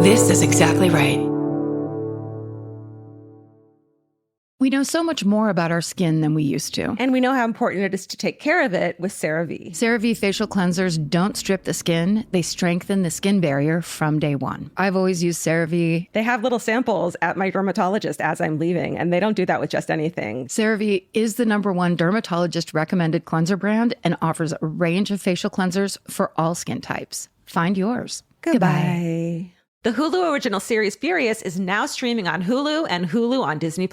This is exactly right. We know so much more about our skin than we used to. And we know how important it is to take care of it with CeraVe. CeraVe facial cleansers don't strip the skin. They strengthen the skin barrier from day one. I've always used CeraVe. They have little samples at my dermatologist as I'm leaving, and they don't do that with just anything. CeraVe is the #1 dermatologist recommended cleanser brand and offers a range of facial cleansers for all skin types. Find yours. Goodbye. The Hulu original series Furious is now streaming on Hulu and Hulu on Disney+.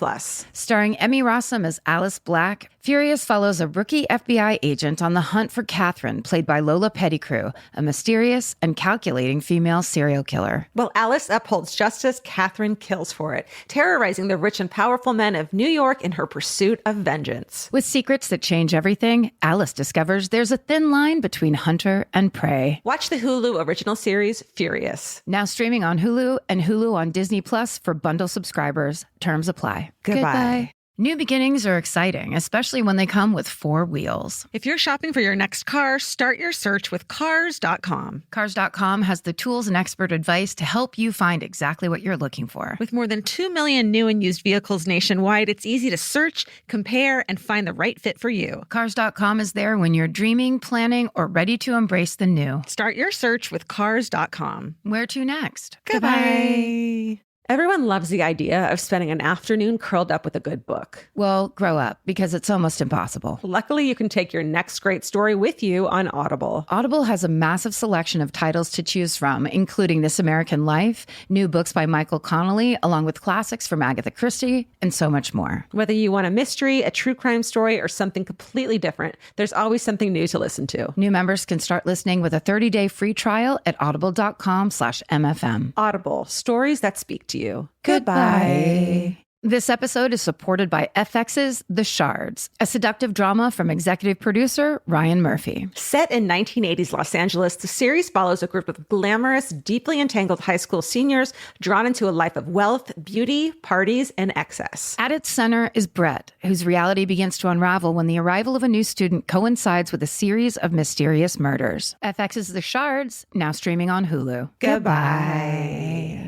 Starring Emmy Rossum as Alice Black, Furious follows a rookie FBI agent on the hunt for Catherine, played by Lola Pettigrew, a mysterious and calculating female serial killer. While Alice upholds justice, Catherine kills for it, terrorizing the rich and powerful men of New York in her pursuit of vengeance. With secrets that change everything, Alice discovers there's a thin line between hunter and prey. Watch the Hulu original series Furious. Now streaming on Hulu and Hulu on Disney Plus for bundle subscribers. Terms apply. Goodbye. New beginnings are exciting, especially when they come with 4 wheels. If you're shopping for your next car, start your search with Cars.com. Cars.com has the tools and expert advice to help you find exactly what you're looking for. With more than 2 million new and used vehicles nationwide, it's easy to search, compare, and find the right fit for you. Cars.com is there when you're dreaming, planning, or ready to embrace the new. Start your search with Cars.com. Where to next? Goodbye. Everyone loves the idea of spending an afternoon curled up with a good book. Well, grow up, because it's almost impossible. Luckily, you can take your next great story with you on Audible. Audible has a massive selection of titles to choose from, including This American Life, new books by Michael Connelly, along with classics from Agatha Christie, and so much more. Whether you want a mystery, a true crime story, or something completely different, there's always something new to listen to. New members can start listening with a 30-day free trial at audible.com/MFM. Audible, stories that speak to you. Goodbye. This episode is supported by FX's The Shards, a seductive drama from executive producer Ryan Murphy. Set in 1980s Los Angeles, the series follows a group of glamorous, deeply entangled high school seniors drawn into a life of wealth, beauty, parties, and excess. At its center is Brett, whose reality begins to unravel when the arrival of a new student coincides with a series of mysterious murders. FX's The Shards, now streaming on Hulu. Goodbye.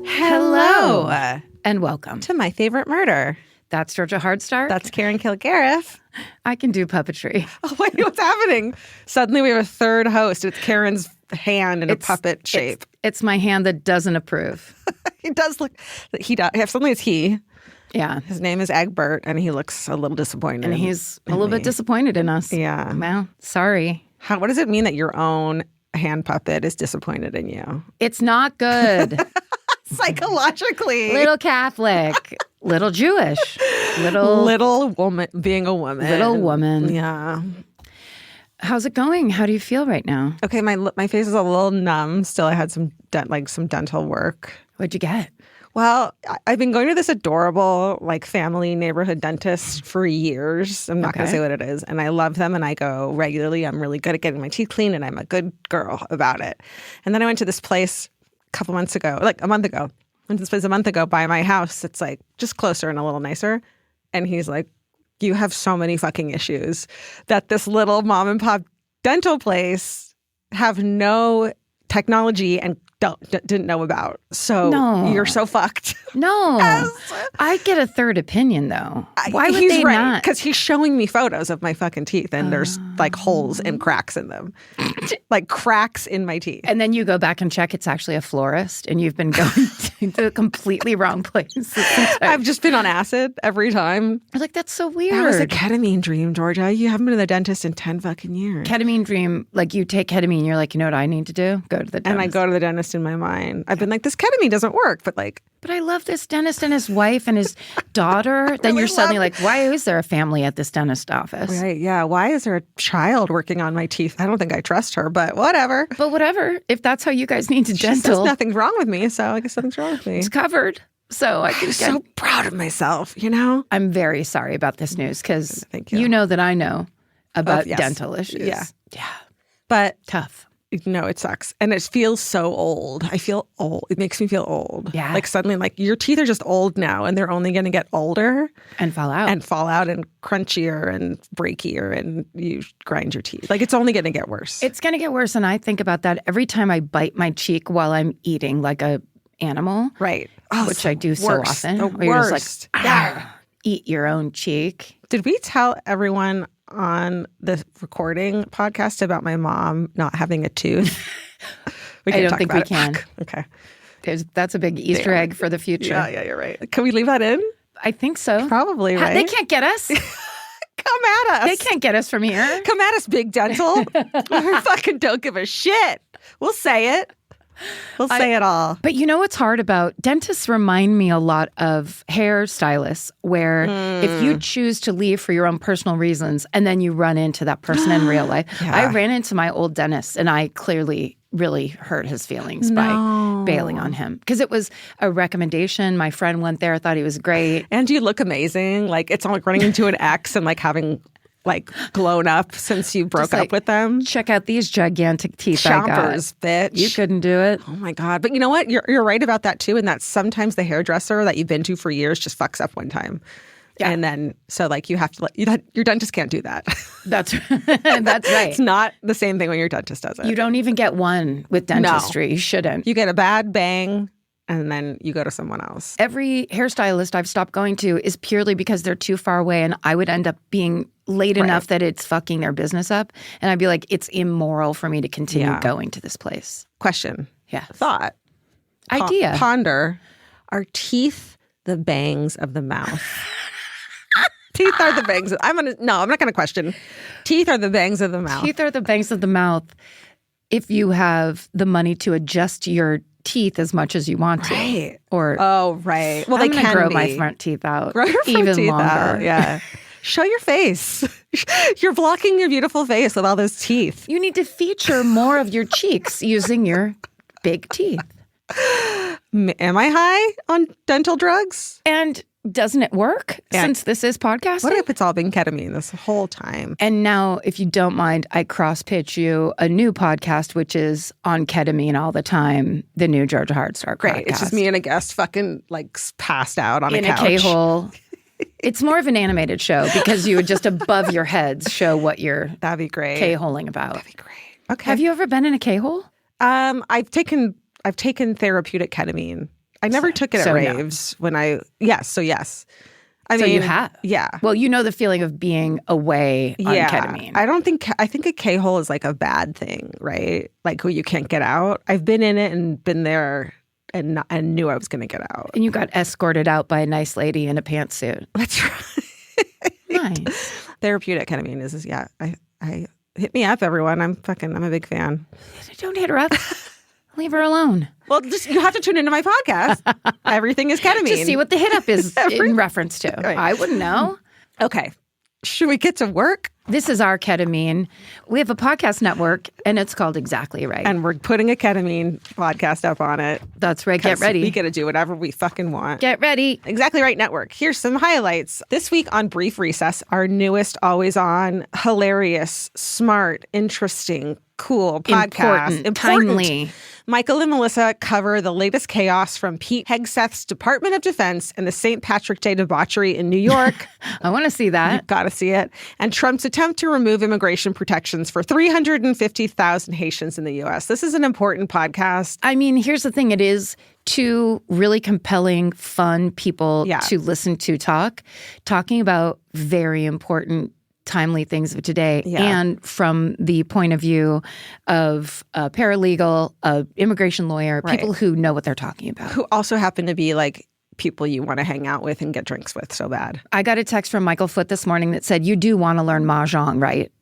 Hello. And welcome To My Favorite Murder. That's Georgia Hardstark. That's Karen Kilgariff. I can do puppetry. Oh, wait, what's happening? Suddenly we have a third host. It's Karen's hand in a puppet shape. It's my hand that doesn't approve. He does look, he does. Suddenly it's he. Yeah. His name is Egbert, and he looks a little disappointed. And he's a little bit disappointed in us. Yeah. Well, sorry. What does it mean that your own hand puppet is disappointed in you? It's not good. Psychologically. Little Catholic, little Jewish, little woman, being a woman. Little woman. Yeah. How's it going? How do you feel right now? Okay, my face is a little numb. Still, I had some dental work. What'd you get? Well, I've been going to this adorable family neighborhood dentist for years. I'm not going to say what it is. And I love them and I go regularly. I'm really good at getting my teeth clean and I'm a good girl about it. And then I went to this place a month ago went to this place a month ago by my house. It's just closer and a little nicer. And he's like, you have so many fucking issues that this little mom and pop dental place have no technology and didn't know about. So you're so fucked. No. Yes. I get a third opinion, though. Why would they not? Because he's showing me photos of my fucking teeth and there's holes and cracks in them. Cracks in my teeth. And then you go back and check it's actually a florist and you've been going to the completely wrong place. I've just been on acid every time. I was like, that's so weird. That was a ketamine dream, Georgia. You haven't been to the dentist in 10 fucking years. Ketamine dream, you take ketamine, you're like, you know what I need to do? Go to the dentist. And I go to the dentist in my mind. I've been like, this ketamine doesn't work, but I love this dentist and his wife and his daughter. Then you're suddenly like, why is there a family at this dentist office? Right, yeah. Why is there a child working on my teeth? I don't think I trust her, but whatever. But whatever. If that's how you guys need to dental. There's nothing wrong with me, so I guess something's wrong with me. It's covered. So I'm so proud of myself, you know? I'm very sorry about this news because you know that I know about dental issues. Yeah. Yeah. But tough. No, it sucks. And it feels so old. I feel old. It makes me feel old. Yeah. Like suddenly, like your teeth are just old now and they're only going to get older. And fall out. And crunchier and breakier and you grind your teeth. Like it's only going to get worse. It's going to get worse. And I think about that every time I bite my cheek while I'm eating like a animal. Right. Which I do so often. The where you're just like, yeah. Eat your own cheek. Did we tell everyone on the recording podcast about my mom not having a tooth? I don't think we can. Okay. That's a big Easter egg for the future. Yeah, you're right. Can we leave that in? I think so. Probably, right? They can't get us. Come at us. They can't get us from here. Come at us, Big Dental. We fucking don't give a shit. We'll say it. We'll say it all. But you know what's hard about dentists remind me a lot of hairstylists where if you choose to leave for your own personal reasons and then you run into that person in real life. Yeah. I ran into my old dentist and I clearly really hurt his feelings by bailing on him because it was a recommendation. My friend went there, thought he was great. And you look amazing. Like it's not like running into an ex and like having like glown up since you broke up with them. Check out these gigantic teeth I got. Chompers, bitch. You couldn't do it. Oh my God. But you know what? You're right about that too. And that sometimes the hairdresser that you've been to for years just fucks up one time. Yeah. And then, so like you have to your dentist can't do that. That's right. It's not the same thing when your dentist does it. You don't even get one with dentistry. No. You shouldn't. You get a bad bang and then you go to someone else. Every hairstylist I've stopped going to is purely because they're too far away and I would end up being late enough that it's fucking their business up. And I'd be like, it's immoral for me to continue going to this place. Question. Yeah. Thought. Idea. Ponder. Are teeth the bangs of the mouth? Teeth are the bangs. I'm not going to question. Teeth are the bangs of the mouth. Teeth are the bangs of the mouth if you have the money to adjust your teeth as much as you want to. Right. Or right. Well, I'm they can grow my front teeth out. Grow your front even teeth longer. Out. Yeah. Show your face. You're blocking your beautiful face with all those teeth. You need to feature more of your cheeks using your big teeth. Am I high on dental drugs? And doesn't it work since this is podcasting? What if it's all been ketamine this whole time? And now, if you don't mind, I cross-pitch you a new podcast, which is on ketamine all the time, the new Georgia Hardstark podcast. It's just me and a guest fucking like passed out on a couch. In a K-hole. It's more of an animated show because you would just above your heads show what you're That'd be great. K-holing about. That'd be great. Okay. Have you ever been in a K-hole? I've taken therapeutic ketamine. I never took it at raves when I yes. I mean, you have? Yeah. Well, you know the feeling of being away on ketamine. I think a K-hole is like a bad thing, right? Like you can't get out. I've been in it and been there and knew I was going to get out. And you got escorted out by a nice lady in a pantsuit. That's right. Nice. Therapeutic ketamine is I hit me up, everyone. I'm a big fan. Don't hit her up. Leave her alone. Well, you have to tune into my podcast. Everything is ketamine. To see what the hit up is in reference to. Right. I wouldn't know. Okay. Should we get to work? This is our ketamine. We have a podcast network, and it's called Exactly Right. And we're putting a ketamine podcast up on it. That's right. Get ready. We get to do whatever we fucking want. Get ready. Exactly Right Network. Here's some highlights. This week on Brief Recess, our newest, always on, hilarious, smart, interesting, cool podcast. Important. Timely. Michael and Melissa cover the latest chaos from Pete Hegseth's Department of Defense and the St. Patrick Day debauchery in New York. I want to see that. You've got to see it. And Trump's attempt to remove immigration protections for 350,000 Haitians in the U.S. This is an important podcast. I mean, here's the thing. It is two really compelling, fun people to listen to talking about very important timely things of today and from the point of view of a paralegal, a immigration lawyer, people who know what they're talking about. Who also happen to be like people you want to hang out with and get drinks with so bad. I got a text from Michael Foote this morning that said, you do want to learn Mahjong, right?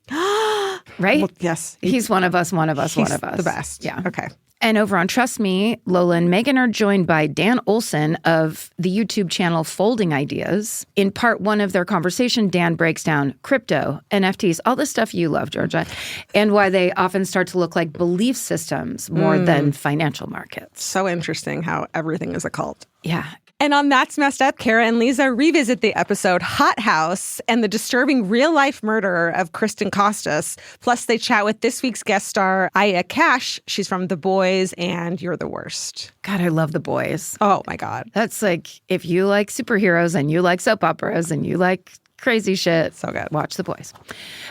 Right? Well, yes. He's one of us. He's the best. Yeah. Okay. And over on Trust Me, Lola and Megan are joined by Dan Olson of the YouTube channel Folding Ideas. In part one of their conversation, Dan breaks down crypto, NFTs, all the stuff you love, Georgia, and why they often start to look like belief systems more than financial markets. So interesting how everything is a cult. Yeah. And on That's Messed Up, Kara and Lisa revisit the episode Hot House and the disturbing real-life murder of Kristen Costas. Plus, they chat with this week's guest star, Aya Cash. She's from The Boys and You're the Worst. God, I love The Boys. Oh, my God. That's like, if you like superheroes and you like soap operas and you like crazy shit. So good. Watch The Boys.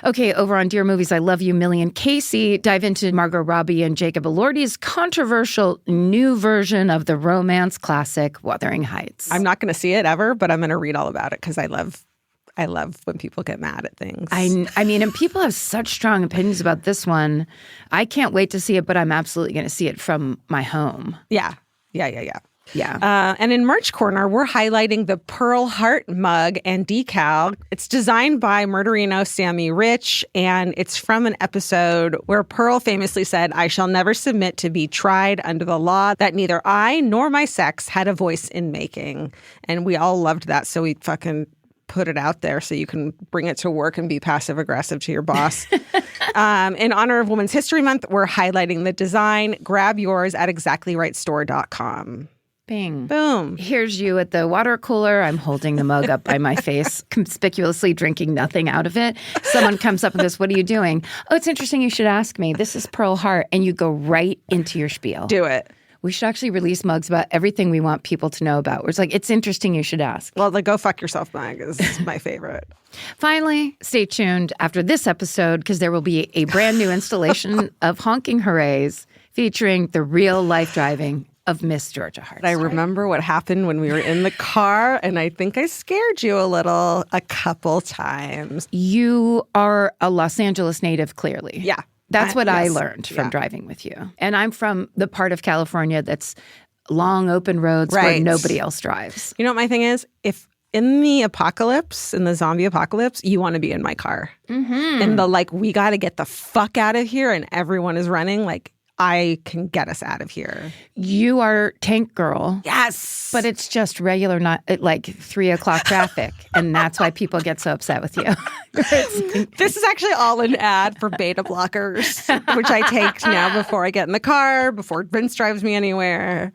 Okay, over on Dear Movies, I Love You, Millie and Casey dive into Margot Robbie and Jacob Elordi's controversial new version of the romance classic Wuthering Heights. I'm not going to see it ever, but I'm going to read all about it because I love when people get mad at things. I mean, and people have such strong opinions about this one. I can't wait to see it, but I'm absolutely going to see it from my home. Yeah. Yeah. And in Merch Corner, we're highlighting the Pearl Heart mug and decal. It's designed by murderino Sammy Rich, and it's from an episode where Pearl famously said, "I shall never submit to be tried under the law that neither I nor my sex had a voice in making." And we all loved that, so we fucking put it out there so you can bring it to work and be passive-aggressive to your boss. In honor of Women's History Month, we're highlighting the design. Grab yours at exactlyrightstore.com. Bing. Boom. Here's you at the water cooler. I'm holding the mug up by my face, conspicuously drinking nothing out of it. Someone comes up and goes, "What are you doing?" "Oh, it's interesting you should ask me. This is Pearl Heart." And you go right into your spiel. Do it. We should actually release mugs about everything we want people to know about. It's like, it's interesting, you should ask. Well, the Go Fuck Yourself mug is my favorite. Finally, stay tuned after this episode because there will be a brand new installation of Honking Hoorays featuring the real life driving of Miss Georgia Hart. I remember what happened when we were in the car, and I think I scared you a couple times. You are a Los Angeles native, clearly. Yeah. That's what I yes. learned from driving with you. And I'm from the part of California that's long open roads where nobody else drives. You know what my thing is? If in the apocalypse, in the zombie apocalypse, you want to be in my car. Mm-hmm. In the we got to get the fuck out of here and everyone is running, I can get us out of here. You are Tank Girl. Yes. But it's just regular, not 3 o'clock traffic. And that's why people get so upset with you. This is actually all an ad for beta blockers, which I take now before I get in the car, before Vince drives me anywhere.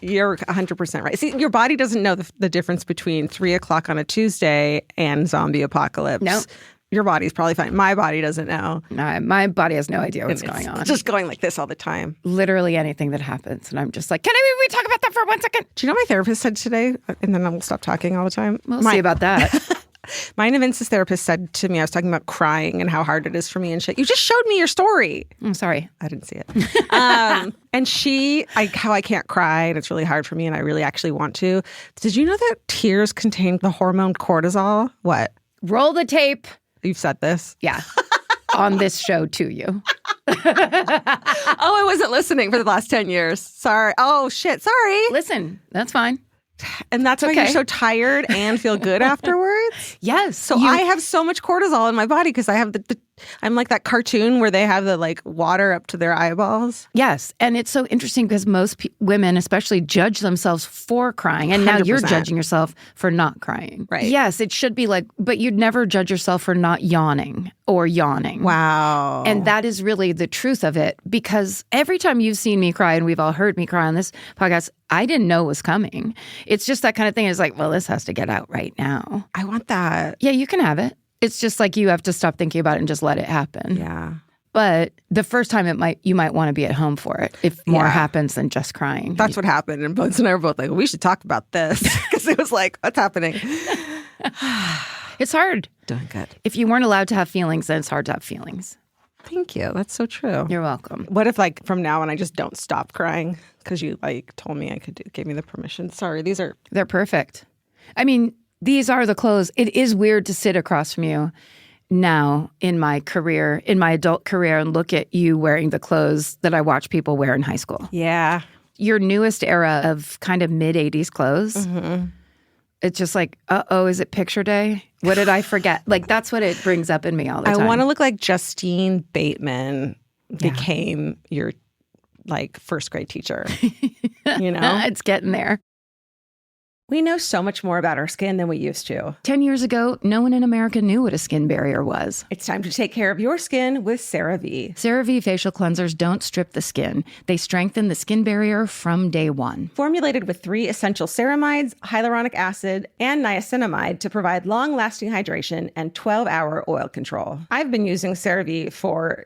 You're 100% right. See, your body doesn't know the difference between 3 o'clock on a Tuesday and zombie apocalypse. No. Your body's probably fine. My body doesn't know. No, my body has no idea what's going on. It's just going like this all the time. Literally anything that happens. And I'm just like, can we talk about that for 1 second? Do you know what my therapist said today? And then I'll stop talking all the time. We'll see about that. Mine and Vince's therapist said to me, I was talking about crying and how hard it is for me and shit. You just showed me your story. I'm sorry. I didn't see it. And how I can't cry and it's really hard for me and I really actually want to. Did you know that tears contain the hormone cortisol? What? Roll the tape. You've said this? Yeah. On this show to you. I wasn't listening for the last 10 years. Sorry. Oh, shit. Sorry. Listen, that's fine. And that's why you're so tired and feel good afterwards? Yes. So I have so much cortisol in my body because I have I'm like that cartoon where they have the water up to their eyeballs. Yes. And it's so interesting because most women especially judge themselves for crying. And now 100%. You're judging yourself for not crying. Right. Yes, it should be but you'd never judge yourself for not yawning or yawning. Wow. And that is really the truth of it because every time you've seen me cry and we've all heard me cry on this podcast, I didn't know it was coming. It's just that kind of thing. It's well, this has to get out right now. I want that. Yeah, you can have it. It's just you have to stop thinking about it and just let it happen. Yeah. But the first time you might want to be at home for it if more happens than just crying. That's what happened. And Bones and I were both we should talk about this because it was what's happening? It's hard. Doing good. If you weren't allowed to have feelings, then it's hard to have feelings. Thank you. That's so true. You're welcome. What if from now on I just don't stop crying because you told me I could gave me the permission? Sorry, they're perfect. I mean, these are the clothes. It is weird to sit across from you now in my career, in my adult career, and look at you wearing the clothes that I watch people wear in high school. Yeah. Your newest era of kind of mid-'80s clothes. Mm-hmm. It's just is it picture day? What did I forget? That's what it brings up in me all the time. I want to look like Justine Bateman became your first grade teacher. You know? It's getting there. We know so much more about our skin than we used to. 10 years ago, no one in America knew what a skin barrier was. It's time to take care of your skin with CeraVe. CeraVe facial cleansers don't strip the skin. They strengthen the skin barrier from day one. Formulated with 3 essential ceramides, hyaluronic acid, and niacinamide to provide long-lasting hydration and 12-hour oil control. I've been using CeraVe for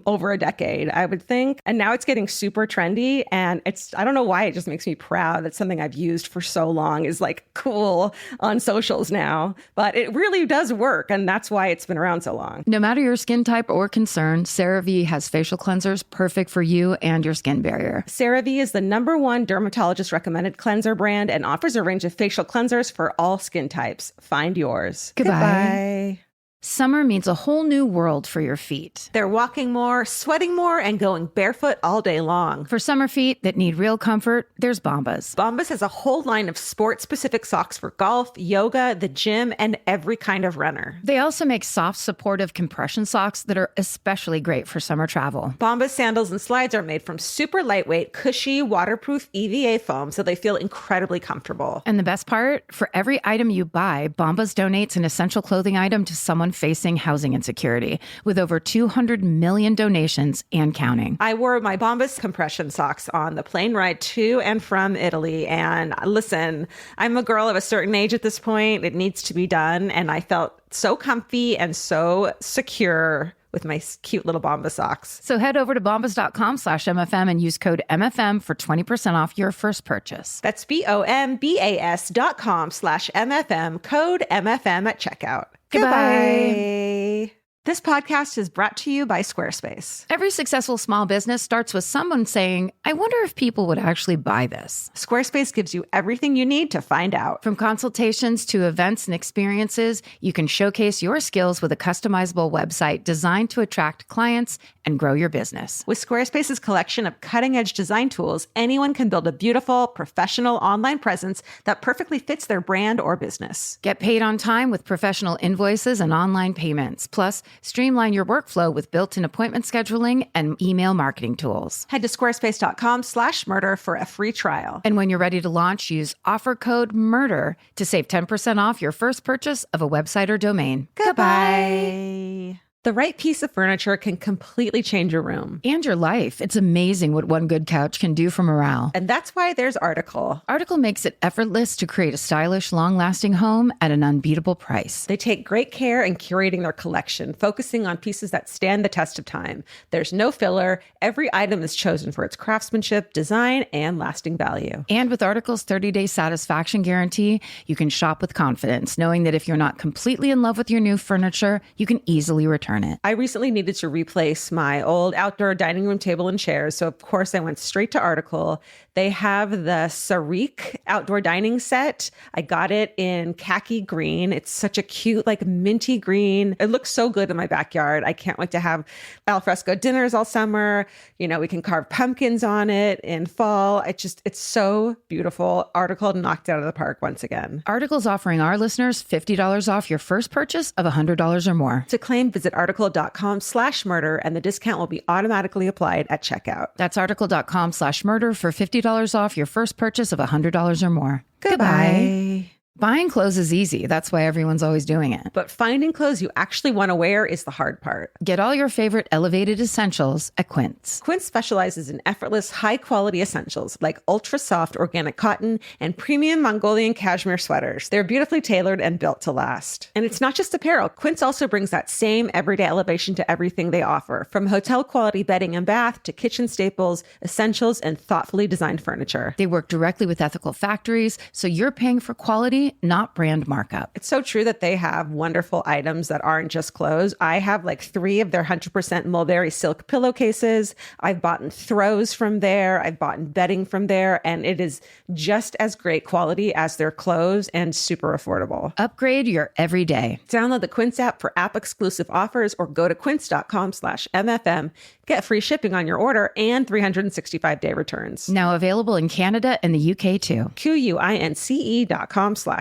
over a decade, I would think. And now it's getting super trendy. And I don't know why, it just makes me proud that something I've used for so long is cool on socials now. But it really does work. And that's why it's been around so long. No matter your skin type or concern, CeraVe has facial cleansers perfect for you and your skin barrier. CeraVe is the #1 dermatologist recommended cleanser brand and offers a range of facial cleansers for all skin types. Find yours. Goodbye. Summer means a whole new world for your feet. They're walking more, sweating more, and going barefoot all day long. For summer feet that need real comfort, there's Bombas. Bombas has a whole line of sport-specific socks for golf, yoga, the gym, and every kind of runner. They also make soft, supportive compression socks that are especially great for summer travel. Bombas sandals and slides are made from super lightweight, cushy, waterproof EVA foam, so they feel incredibly comfortable. And the best part? For every item you buy, Bombas donates an essential clothing item to someone facing housing insecurity, with over 200 million donations and counting. I wore my Bombas compression socks on the plane ride to and from Italy. And listen, I'm a girl of a certain age at this point. It needs to be done. And I felt so comfy and so secure with my cute little Bombas socks. So head over to bombas.com/MFM and use code MFM for 20% off your first purchase. That's BOMBAS.com/MFM, code MFM at checkout. Goodbye. This podcast is brought to you by Squarespace. Every successful small business starts with someone saying, I wonder if people would actually buy this. Squarespace gives you everything you need to find out. From consultations to events and experiences, you can showcase your skills with a customizable website designed to attract clients and grow your business. With Squarespace's collection of cutting-edge design tools, anyone can build a beautiful, professional online presence that perfectly fits their brand or business. Get paid on time with professional invoices and online payments. Plus, streamline your workflow with built-in appointment scheduling and email marketing tools. Head to squarespace.com/murder for a free trial. And when you're ready to launch, use offer code MURDER to save 10% off your first purchase of a website or domain. Goodbye. The right piece of furniture can completely change your room. And your life. It's amazing what one good couch can do for morale. And that's why there's Article. Article makes it effortless to create a stylish, long-lasting home at an unbeatable price. They take great care in curating their collection, focusing on pieces that stand the test of time. There's no filler. Every item is chosen for its craftsmanship, design, and lasting value. And with Article's 30-day satisfaction guarantee, you can shop with confidence, knowing that if you're not completely in love with your new furniture, you can easily return it. I recently needed to replace my old outdoor dining room table and chairs, so of course I went straight to Article. They have the Sarik outdoor dining set. I got it in khaki green. It's such a cute, minty green. It looks so good in my backyard. I can't wait to have alfresco dinners all summer. We can carve pumpkins on it in fall. It's so beautiful. Article knocked it out of the park once again. Article's offering our listeners $50 off your first purchase of $100 or more. To claim, visit article.com/murder, and the discount will be automatically applied at checkout. That's article.com/murder for $50 off your first purchase of $100 or more. Goodbye. Buying clothes is easy. That's why everyone's always doing it. But finding clothes you actually want to wear is the hard part. Get all your favorite elevated essentials at Quince. Quince specializes in effortless, high-quality essentials like ultra-soft organic cotton and premium Mongolian cashmere sweaters. They're beautifully tailored and built to last. And it's not just apparel. Quince also brings that same everyday elevation to everything they offer, from hotel-quality bedding and bath to kitchen staples, essentials, and thoughtfully designed furniture. They work directly with ethical factories, so you're paying for quality, not brand markup. It's so true that they have wonderful items that aren't just clothes. I have 3 of their 100% mulberry silk pillowcases. I've bought throws from there. I've bought bedding from there. And it is just as great quality as their clothes and super affordable. Upgrade your everyday. Download the Quince app for app-exclusive offers or go to quince.com/MFM. Get free shipping on your order and 365-day returns. Now available in Canada and the UK too. QUINCE.com/MFM.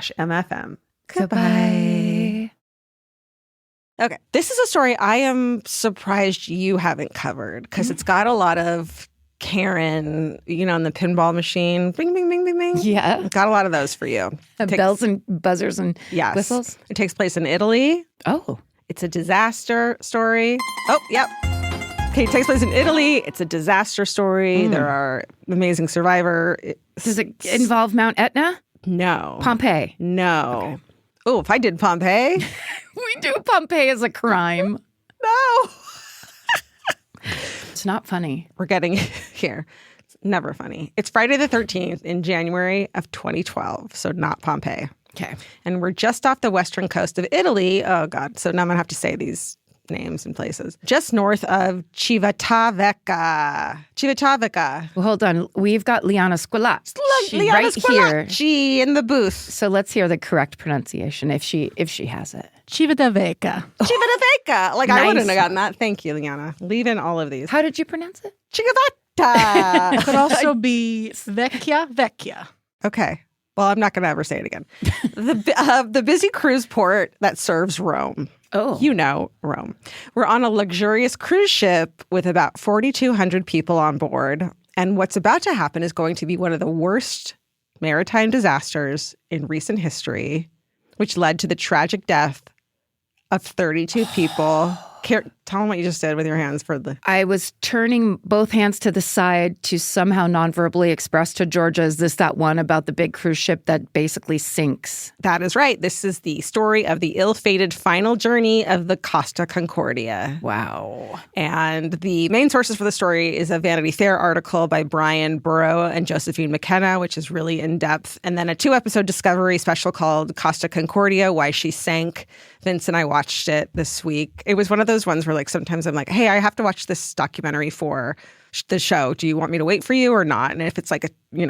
Goodbye. Okay, this is a story I am surprised you haven't covered because it's got a lot of Karen, in the pinball machine. Bing, bing, bing, bing, bing. Yeah. Got a lot of those for you. Bells and buzzers and whistles. It takes place in Italy. Oh. It's a disaster story. Oh, yep. Okay, it takes place in Italy. It's a disaster story. There are amazing survivor. Does it involve Mount Etna? No. Pompeii? No. Okay. Oh, if I did Pompeii. We do Pompeii as a crime. No. It's not funny. We're getting here. It's never funny. It's Friday the 13th in January of 2012, so not Pompeii. Okay. And we're just off the western coast of Italy. Oh, God. So now I'm going to have to say these names and places. Just north of Civitavecchia. Civitavecchia. Well, hold on. We've got Liana Squilacci Liana Squilacci here in the booth. So let's hear the correct pronunciation if she has it. Civitavecchia. Civitavecchia. Like, Nice. I wouldn't have gotten that. Thank you, Liana. Leave in all of these. How did you pronounce it? Civita. It could also be vecchia. Okay. Well, I'm not going to ever say it again. The busy cruise port that serves Rome. Oh. Rome. We're on a luxurious cruise ship with about 4,200 people on board. And what's about to happen is going to be one of the worst maritime disasters in recent history, which led to the tragic death of 32 people. Tell them what you just did with your hands for the... I was turning both hands to the side to somehow non-verbally express to Georgia, is this that one about the big cruise ship that basically sinks? That is right. This is the story of the ill-fated final journey of the Costa Concordia. Wow. And the main sources for the story is a Vanity Fair article by Brian Burrow and Josephine McKenna, which is really in-depth. And then a 2-episode Discovery special called Costa Concordia, Why She Sank. Vince and I watched it this week. It was one of those ones where, like, sometimes I'm like, hey, I have to watch this documentary for the show. Do you want me to wait for you or not? And if it's like a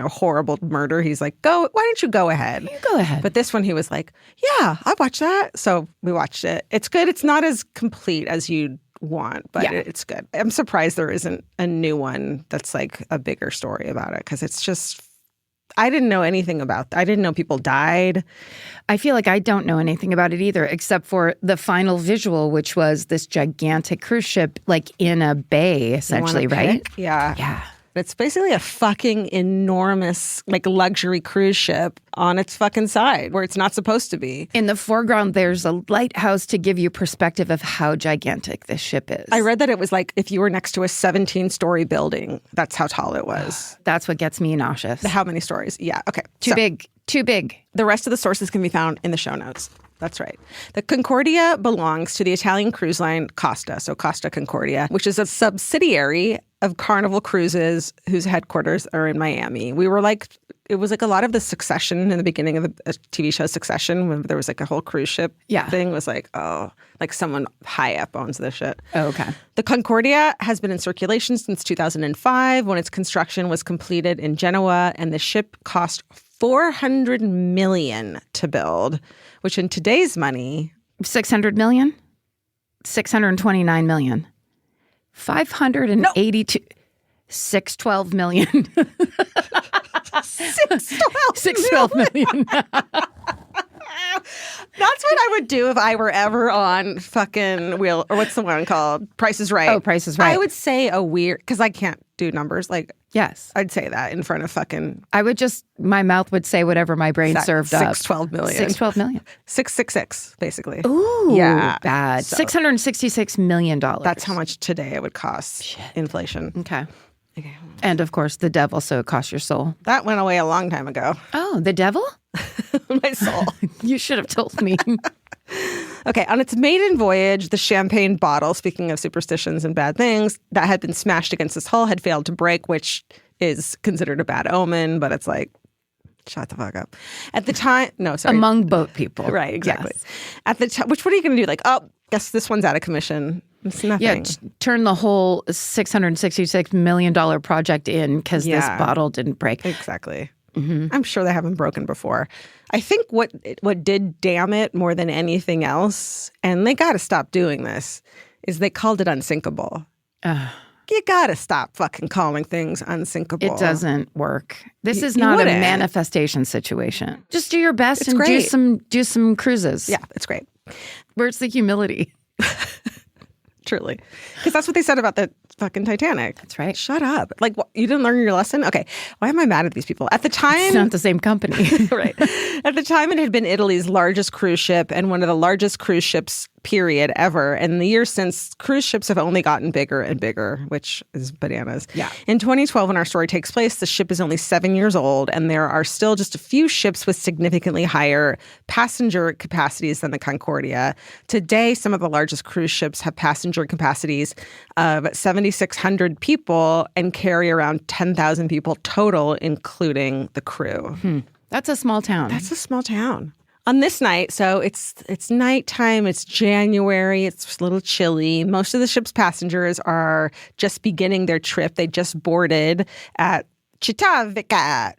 horrible murder, he's like, why don't you go ahead? You go ahead. But this one, he was like, yeah, I watched that. So we watched it. It's good. It's not as complete as you'd want, but it's good. I'm surprised there isn't a new one that's like a bigger story about it, because it's just... I didn't know anything about that. I didn't know people died. I feel like I don't know anything about it either, except for the final visual, which was this gigantic cruise ship, like in a bay, essentially, right? Yeah. Yeah. It's basically a fucking enormous, like, luxury cruise ship on its fucking side where it's not supposed to be. In the foreground, there's a lighthouse to give you perspective of how gigantic this ship is. I read that it was like if you were next to a 17-story building, that's how tall it was. That's what gets me nauseous. How many stories? Yeah, okay. Too big. The rest of the sources can be found in the show notes. That's right. The Concordia belongs to the Italian cruise line Costa, so Costa Concordia, which is a subsidiary of Carnival Cruises, whose headquarters are in Miami. It was like a lot of the Succession in the beginning of the TV show Succession, when there was like a whole cruise ship thing, was like, oh, like someone high up owns this shit. Oh, okay. The Concordia has been in circulation since 2005, when its construction was completed in Genoa, and the ship cost $400 million to build, which in today's money... 600 million? 629 million. 582... 612 million. 612 million. That's what I would do if I were ever on fucking Wheel, or what's the one called? Price is Right. Oh, Price is Right. I would say a weird, because I can't do numbers. Like, yes. I'd say that in front of fucking... my mouth would say whatever my brain served up. 612 million. 612 million. 666, basically. Ooh, yeah, bad. So, $666 million. That's how much today it would cost. Shit. Inflation. Okay. And of course, the devil, so it costs your soul. That went away a long time ago. Oh, the devil? My soul. You should have told me. Okay, on its maiden voyage, the champagne bottle, speaking of superstitions and bad things, that had been smashed against its hull had failed to break, which is considered a bad omen, but it's like, shut the fuck up. At the time, no, sorry. Among boat people. Right, exactly. Yes. At the time, which, what are you going to do? Like, oh, guess this one's out of commission. It's nothing. Yeah, turn the whole $666 million project in because this bottle didn't break. Exactly. Mm-hmm. I'm sure they haven't broken before. I think what did damn it more than anything else, and they got to stop doing this, is they called it unsinkable. You got to stop fucking calling things unsinkable. It doesn't work. This is not a manifestation situation. Just do your best it's and great. do some cruises. Yeah, it's great. Where's the humility? Truly. Because that's what they said about the fucking Titanic. That's right. Shut up. Like, you didn't learn your lesson? Okay. Why am I mad at these people? At the time... It's not the same company. Right. At the time, it had been Italy's largest cruise ship and one of the largest cruise ships, period, ever. And in the years since, cruise ships have only gotten bigger and bigger, which is bananas. Yeah. In 2012, when our story takes place, the ship is only 7 years old, and there are still just a few ships with significantly higher passenger capacities than the Concordia. Today, some of the largest cruise ships have passenger capacities of 7,600 people and carry around 10,000 people total, including the crew. That's a small town. That's a small town. On this night, so it's nighttime, it's January, it's a little chilly. Most of the ship's passengers are just beginning their trip. They just boarded at Civitavecchia.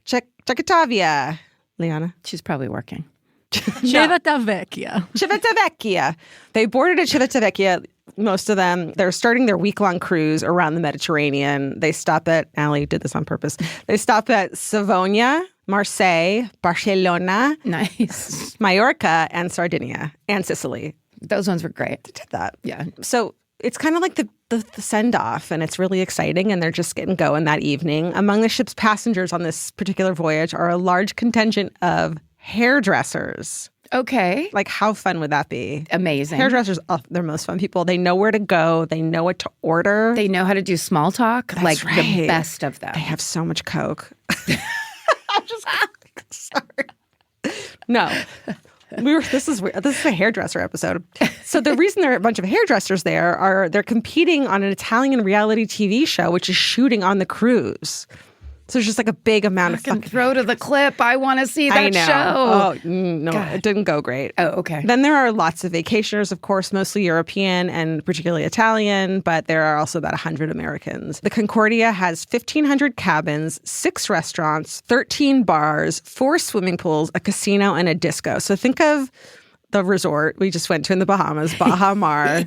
Liana? She's probably working. Civitavecchia. Civitavecchia. They boarded at Civitavecchia. Most of them, they're starting their week-long cruise around the Mediterranean. They stop at, Allie did this on purpose, they stop at Savona, Marseille, Barcelona, Nice. Mallorca, and Sardinia, and Sicily. Those ones were great. They did that. Yeah. So it's kind of like the send-off, and it's really exciting, and they're just getting going that evening. Among the ship's passengers on this particular voyage are a large contingent of hairdressers. Okay. Like, how fun would that be? Amazing. Hairdressers, they're most fun people. They know where to go. They know what to order. They know how to do small talk. That's like right. the best of them. They have so much coke. I'm just sorry. No. This is weird. This is a hairdresser episode. So the reason there are a bunch of hairdressers there are they're competing on an Italian reality TV show, which is shooting on the cruise. So there's just like a big amount of fucking... Throw to the clip. I want to see that show. Oh, no, God. It didn't go great. Oh, okay. Then there are lots of vacationers, of course, mostly European and particularly Italian, but there are also about 100 Americans. The Concordia has 1,500 cabins, 6 restaurants, 13 bars, 4 swimming pools, a casino, and a disco. So think of the resort we just went to in the Bahamas, Baha Mar,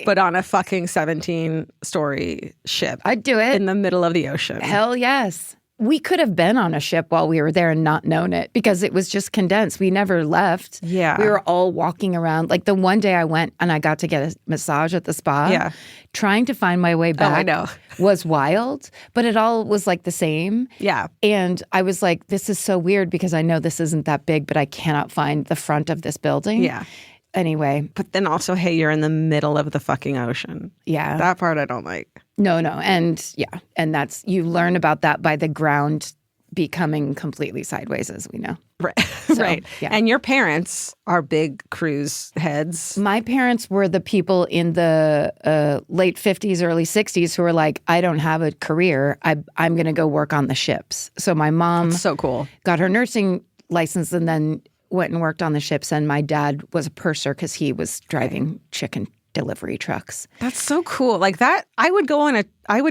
but on a fucking 17-story ship. I'd do it. In the middle of the ocean. Hell yes. We could have been on a ship while we were there and not known it because it was just condensed. We never left. Yeah. We were all walking around. Like the one day I went and I got to get a massage at the spa. Yeah. Trying to find my way back I know. was wild, but it all was like the same. Yeah. And I was like, this is so weird because I know this isn't that big, but I cannot find the front of this building. Yeah. Anyway. But then also, hey, you're in the middle of the fucking ocean. Yeah. That part I don't like. No. And yeah. And that's, you learn about that by the ground becoming completely sideways, as we know. Right. So, right. Yeah. And your parents are big cruise heads. My parents were the people in the late 50s, early 60s who were like, I don't have a career. I'm going to go work on the ships. So my mom That's so cool. got her nursing license and then went and worked on the ships. And my dad was a purser because he was driving chicken delivery trucks. That's so cool. Like that, I would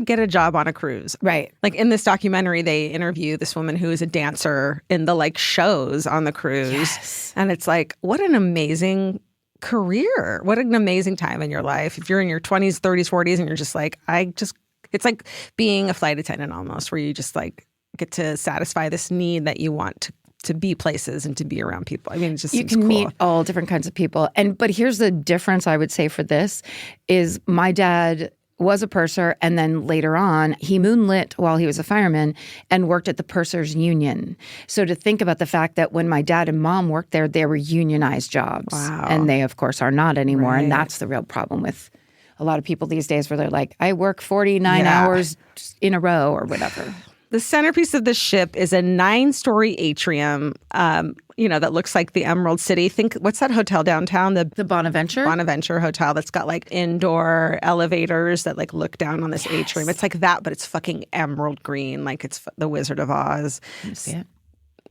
get a job on a cruise. Right. Like in this documentary, they interview this woman who is a dancer in the like shows on the cruise. Yes. And it's like, what an amazing career. What an amazing time in your life. If you're in your 20s, 30s, 40s, and you're just like, it's like being a flight attendant almost, where you just like get to satisfy this need that you want to be places and to be around people. I mean, it just seems cool. You can meet all different kinds of people. But here's the difference I would say for this is my dad was a purser, and then later on, he moonlit while he was a fireman and worked at the Pursers Union. So to think about the fact that when my dad and mom worked there, they were unionized jobs. Wow. And they, of course, are not anymore. Right. And that's the real problem with a lot of people these days where they're like, I work 49 hours in a row or whatever. The centerpiece of the ship is a 9-story atrium, that looks like the Emerald City. What's that hotel downtown? The Bonaventure? Bonaventure Hotel that's got like indoor elevators that like look down on this atrium. It's like that, but it's fucking emerald green, like it's the Wizard of Oz. Can you see it?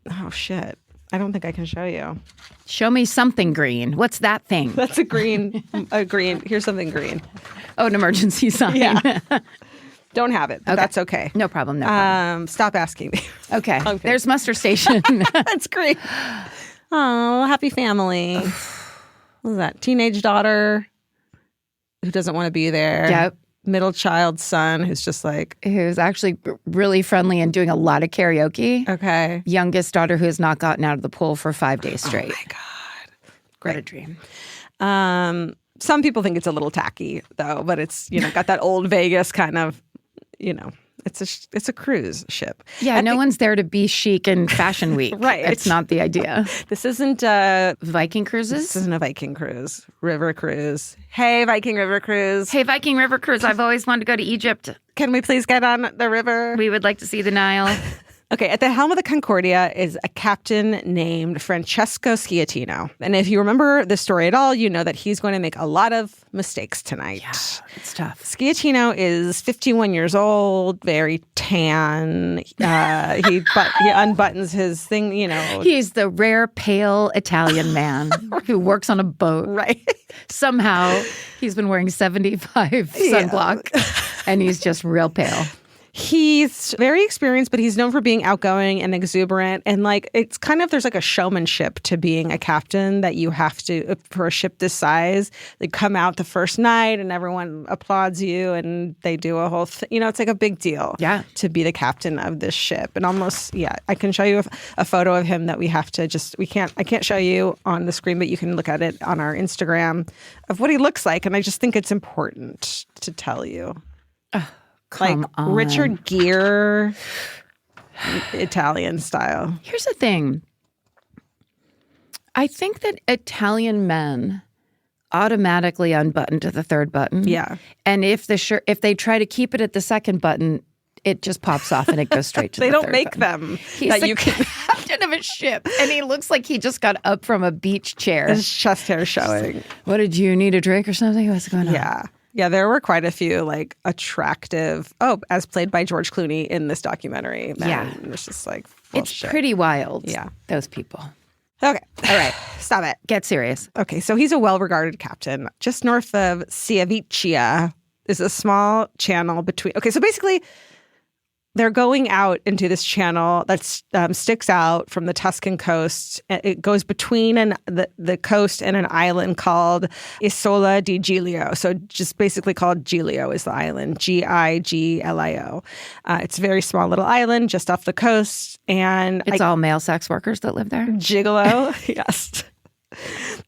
Oh, shit. I don't think I can show you. Show me something green. What's that thing? That's a green. Here's something green. Oh, an emergency sign. Yeah. Don't have it, but that's okay. No problem, no problem. Stop asking me. Okay. There's Muster Station. That's great. Oh, happy family. What is that? Teenage daughter who doesn't want to be there. Yep. Middle child son who's just like... Who's actually really friendly and doing a lot of karaoke. Okay. Youngest daughter who has not gotten out of the pool for 5 days straight. Oh, my God. What a dream. Some people think it's a little tacky, though, but it's, got that old Vegas kind of, it's a cruise ship. Yeah, no one's there to be chic and fashion week. Right. It's not the idea. This isn't Viking cruises? This isn't a Viking cruise. River cruise. Hey, Viking river cruise. Hey, Viking river cruise. I've always wanted to go to Egypt. Can we please get on the river? We would like to see the Nile. Okay, at the helm of the Concordia is a captain named Francesco Schiattino. And if you remember the story at all, you know that he's going to make a lot of mistakes tonight. Yeah, it's tough. Schiattino is 51 years old, very tan. He unbuttons his thing, He's the rare pale Italian man who works on a boat. Right. Somehow he's been wearing 75 sunblock and he's just real pale. He's very experienced, but he's known for being outgoing and exuberant. And it's kind of, there's like a showmanship to being a captain that you have to, for a ship this size, they come out the first night and everyone applauds you and they do a whole thing. It's like a big deal to be the captain of this ship. And almost, I can show you a photo of him that I can't show you on the screen, but you can look at it on our Instagram of what he looks like. And I just think it's important to tell you. Come on. Richard Gere, Italian style. Here's the thing. I think that Italian men automatically unbutton to the third button. Yeah. And if they try to keep it at the second button, it just pops off and it goes straight to the third button. They don't make them. He's the captain of a ship. And he looks like he just got up from a beach chair. His chest hair showing. What, did you need a drink or something? What's going on? Yeah. Yeah, there were quite a few attractive, as played by George Clooney in this documentary. Yeah. It's just it's pretty wild. Yeah. Those people. Okay. All right. Stop it. Get serious. Okay. So he's a well-regarded captain. Just north of Civitavecchia is a small channel between. Okay. So basically, they're going out into this channel that sticks out from the Tuscan coast. It goes between the coast and an island called Isola di Giglio. So just basically called Giglio is the island, Giglio. It's a very small little island just off the coast. And it's all male sex workers that live there? Gigolo, yes.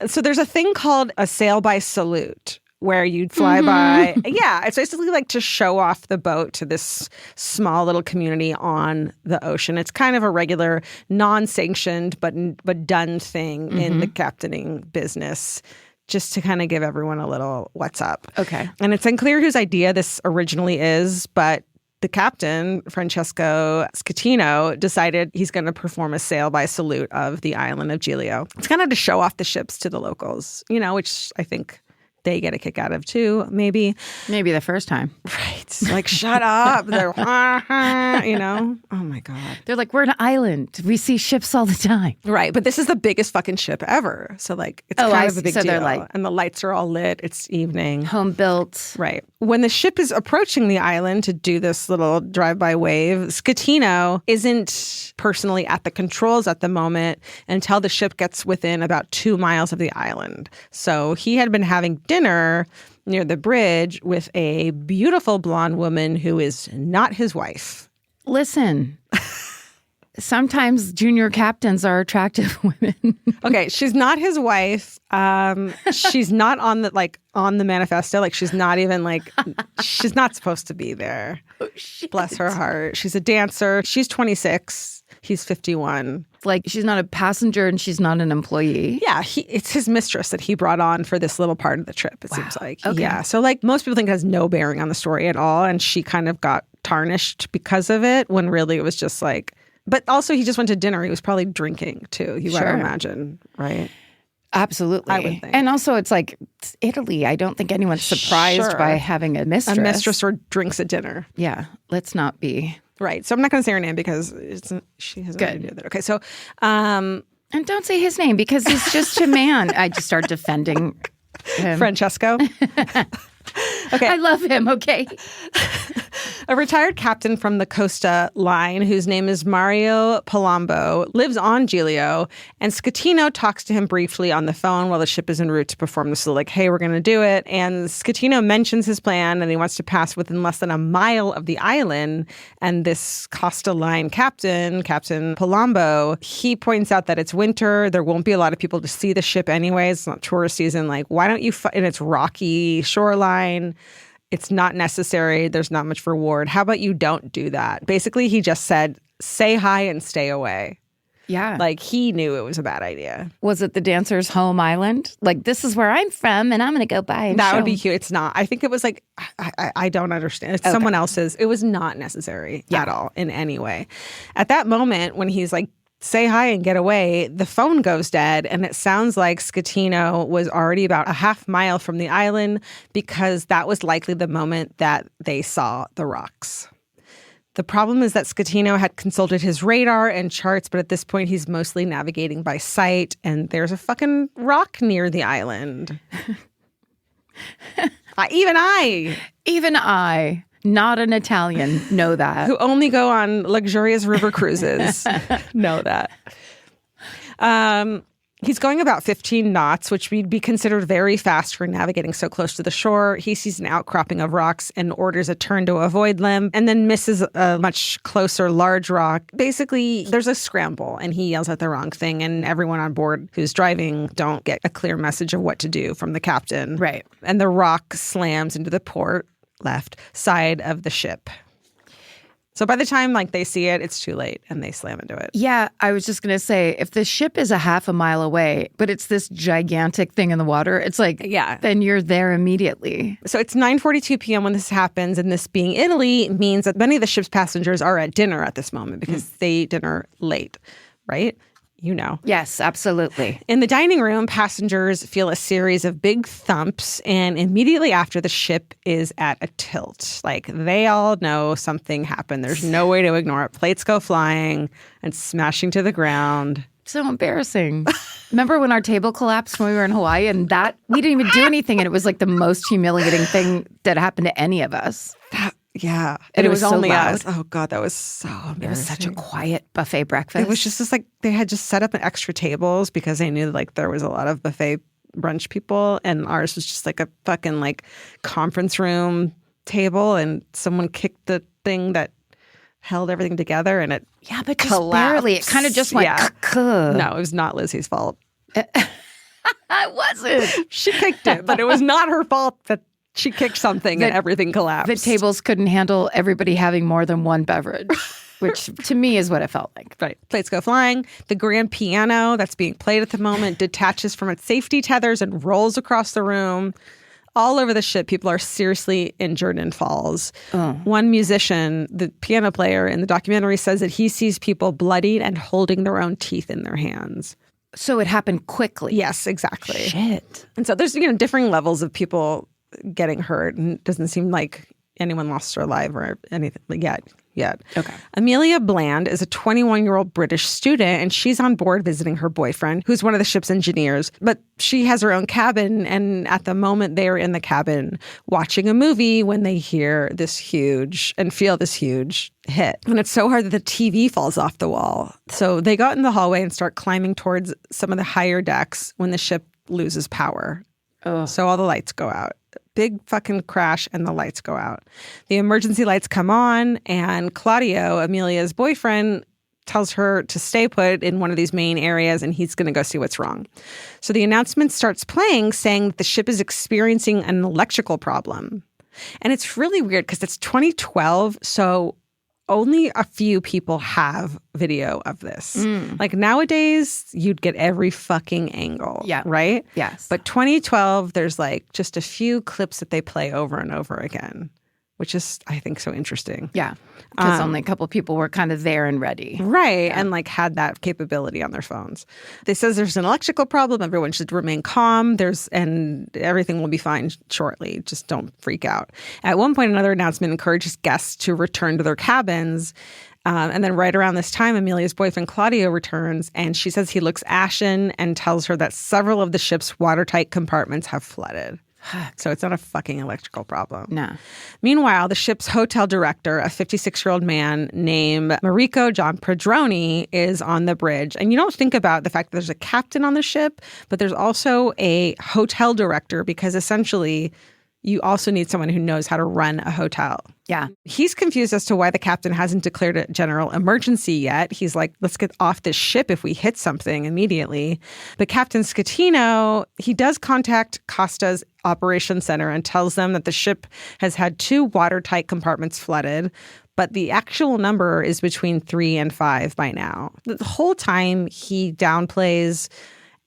So there's a thing called a sail by salute, where you'd fly by. Yeah, it's basically to show off the boat to this small little community on the ocean. It's kind of a regular, non-sanctioned but done thing in the captaining business, just to kind of give everyone a little what's up. Okay. And it's unclear whose idea this originally is, but the captain, Francesco Schiattino, decided he's going to perform a sail by salute of the island of Giglio. It's kind of to show off the ships to the locals, which I think they get a kick out of too, maybe. Maybe the first time. Right. Shut up. They're, oh my God. They're like, we're an island. We see ships all the time. Right. But this is the biggest fucking ship ever. So it's kind of a big deal. They're and the lights are all lit. It's evening. Home built. Right. When the ship is approaching the island to do this little drive-by wave, Schiattino isn't personally at the controls at the moment until the ship gets within about 2 miles of the island. So he had been having dinner near the bridge with a beautiful blonde woman who is not his wife. Listen, sometimes junior captains are attractive women. Okay, she's not his wife. She's not on the manifesto. She's not even she's not supposed to be there. Oh, shit. Bless her heart. She's a dancer. She's 26. He's 51. She's not a passenger and she's not an employee. Yeah, it's his mistress that he brought on for this little part of the trip, it seems like. Okay. Yeah, so most people think it has no bearing on the story at all, and she kind of got tarnished because of it, when really it was just but also he just went to dinner. He was probably drinking too, you would imagine, right? Absolutely. I would think. And also it's Italy. I don't think anyone's surprised by having a mistress. A mistress or drinks at dinner. Yeah, let's not be... Right. So I'm not going to say her name because she has nothing to do with it. Okay. So, and don't say his name because he's just a man. I just start defending him. Francesco. Okay. I love him. Okay. A retired captain from the Costa line, whose name is Mario Palombo, lives on Giglio, and Schettino talks to him briefly on the phone while the ship is en route to perform this. So like, hey, we're going to do it. And Schettino mentions his plan, and he wants to pass within less than a mile of the island. And this Costa line captain, Captain Palombo, he points out that it's winter. There won't be a lot of people to see the ship anyways. It's not tourist season. Like, why don't you, and it's rocky shoreline. It's not necessary. There's not much reward. How about you don't do that? Basically, he just said, say hi and stay away. Yeah. Like, he knew it was a bad idea. Was it the dancer's home island? Like, this is where I'm from, and I'm going to go by and That show would be cute. It's not. I think it was like, I don't understand. It's someone else's. It was not necessary at all in any way. At that moment, when he's like, say hi and get away, the phone goes dead, and it sounds like Schettino was already about a half mile from the island because that was likely the moment that they saw the rocks. The problem is that Schettino had consulted his radar and charts, but at this point he's mostly navigating by sight, and there's a fucking rock near the island. Even I, not an Italian, know that. Who only go on luxurious river cruises know that. He's going about 15 knots, which would be considered very fast for navigating so close to the shore. He sees an outcropping of rocks and orders a turn to avoid them, and then misses a much closer large rock. Basically, there's a scramble, and he yells at the wrong thing, and everyone on board who's driving don't get a clear message of what to do from the captain. Right. And the rock slams into the port left side of the ship. So by the time like they see it, it's too late and they slam into it. Yeah, I was just going to say, if the ship is a half a mile away, but it's this gigantic thing in the water, it's like, then you're there immediately. So it's 9:42 p.m. when this happens, and this being Italy means that many of the ship's passengers are at dinner at this moment because they eat dinner late, right? You know. Yes, absolutely. In the dining room, passengers feel a series of big thumps, and immediately after, the ship is at a tilt. Like, they all know something happened. There's no way to ignore it. Plates go flying and smashing to the ground. So embarrassing. Remember when our table collapsed when we were in Hawaii, and that we didn't even do anything, and it was like the most humiliating thing that happened to any of us. Yeah. And it was only so loud. us. Oh, God, that was so embarrassing. It was such a quiet buffet breakfast. It was just like they had just set up extra tables because they knew like there was a lot of buffet brunch people, and ours was just like a fucking like conference room table, and someone kicked the thing that held everything together, and it but just collapsed. barely. It kind of just went. No, it was not Lizzie's fault. It wasn't. She kicked it, but it was not her fault that she kicked something and everything collapsed. The tables couldn't handle everybody having more than one beverage, which to me is what it felt like. Right. Plates go flying. The grand piano that's being played at the moment detaches from its safety tethers and rolls across the room. All over the ship, people are seriously injured and falls. One musician, the piano player in the documentary, says that he sees people bloodied and holding their own teeth in their hands. So it happened quickly. Yes, exactly. Shit. And so there's, differing levels of people getting hurt, and it doesn't seem like anyone lost their life or anything yet. Okay. Amelia Bland is a 21-year-old British student, and she's on board visiting her boyfriend, who's one of the ship's engineers. But she has her own cabin, and at the moment they are in the cabin watching a movie when they hear this huge and feel this huge hit. And it's so hard that the TV falls off the wall. So they got in the hallway and start climbing towards some of the higher decks when the ship loses power. So all the lights go out. Big fucking crash, and the lights go out. The emergency lights come on, and Claudio, Amelia's boyfriend, tells her to stay put in one of these main areas, and he's going to go see what's wrong. So the announcement starts playing, saying that the ship is experiencing an electrical problem. And it's really weird because it's 2012, so only a few people have video of this. Like nowadays, you'd get every fucking angle, right? Yes. But 2012, there's like just a few clips that they play over and over again, which is, I think, so interesting. Yeah, because only a couple of people were kind of there and ready. Right, and like had that capability on their phones. They says there's an electrical problem. Everyone should remain calm. And everything will be fine shortly. Just don't freak out. At one point, another announcement encourages guests to return to their cabins. And then right around this time, Amelia's boyfriend, Claudio, returns, and she says he looks ashen and tells her that several of the ship's watertight compartments have flooded. So it's not a fucking electrical problem. No. Meanwhile, the ship's hotel director, a 56-year-old man named Mariko John Pedroni, is on the bridge. And you don't think about the fact that there's a captain on the ship, but there's also a hotel director because essentially you also need someone who knows how to run a hotel. Yeah. He's confused as to why the captain hasn't declared a general emergency yet. He's like, let's get off this ship if we hit something immediately. But Captain Schettino, he does contact Costa's operations center and tells them that the ship has had 2 watertight compartments flooded, but the actual number is between 3 and 5 by now. The whole time he downplays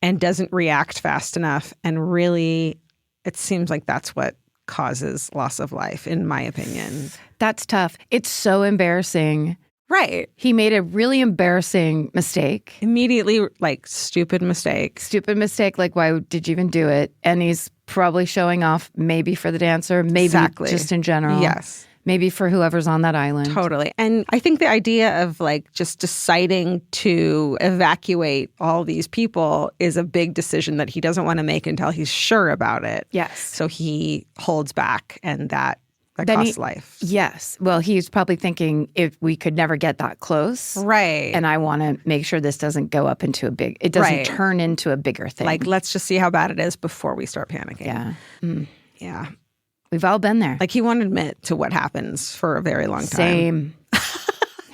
and doesn't react fast enough, and really it seems like that's what causes loss of life, in my opinion. That's tough. It's so embarrassing. Right. He made a really embarrassing mistake. Immediately, like, stupid mistake. Stupid mistake, like, why did you even do it? And he's probably showing off maybe for the dancer, maybe just in general. Yes. Maybe for whoever's on that island. Totally. And I think the idea of like just deciding to evacuate all these people is a big decision that he doesn't want to make until he's sure about it. Yes. So he holds back, and that costs life. Yes. Well, he's probably thinking, if we could never get that close. Right. And I want to make sure this doesn't go up into it doesn't turn into a bigger thing. Like, let's just see how bad it is before we start panicking. Yeah. Yeah. We've all been there. Like, he won't admit to what happens for a very long time. Same.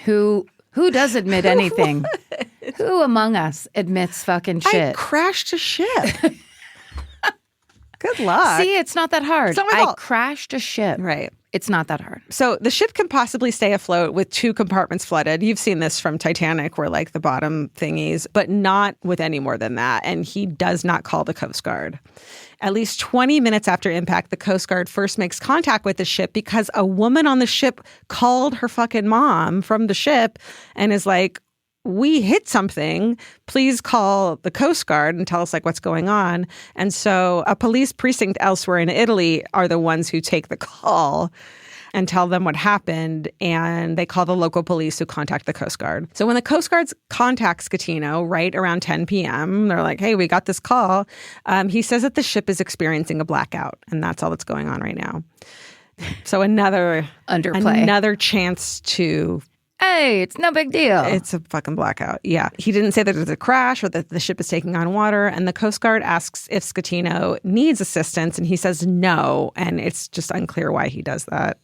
Who does admit anything? Who among us admits fucking shit? I crashed a ship. Good luck. See, it's not that hard. It's not my fault. I crashed a ship. Right. It's not that hard. So the ship can possibly stay afloat with 2 compartments flooded. You've seen this from Titanic, where like the bottom thingies, but not with any more than that. And he does not call the Coast Guard. At least 20 minutes after impact, the Coast Guard first makes contact with the ship because a woman on the ship called her fucking mom from the ship and is like, we hit something. Please call the Coast Guard and tell us like what's going on. And so a police precinct elsewhere in Italy are the ones who take the call and tell them what happened. And they call the local police who contact the Coast Guard. So when the Coast Guard contacts Schettino right around 10 p.m., they're like, hey, we got this call. He says that the ship is experiencing a blackout. And that's all that's going on right now. So another chance to... Hey, it's no big deal. It's a fucking blackout. Yeah. He didn't say that there's a crash or that the ship is taking on water. And the Coast Guard asks if Schettino needs assistance. And he says no. And it's just unclear why he does that.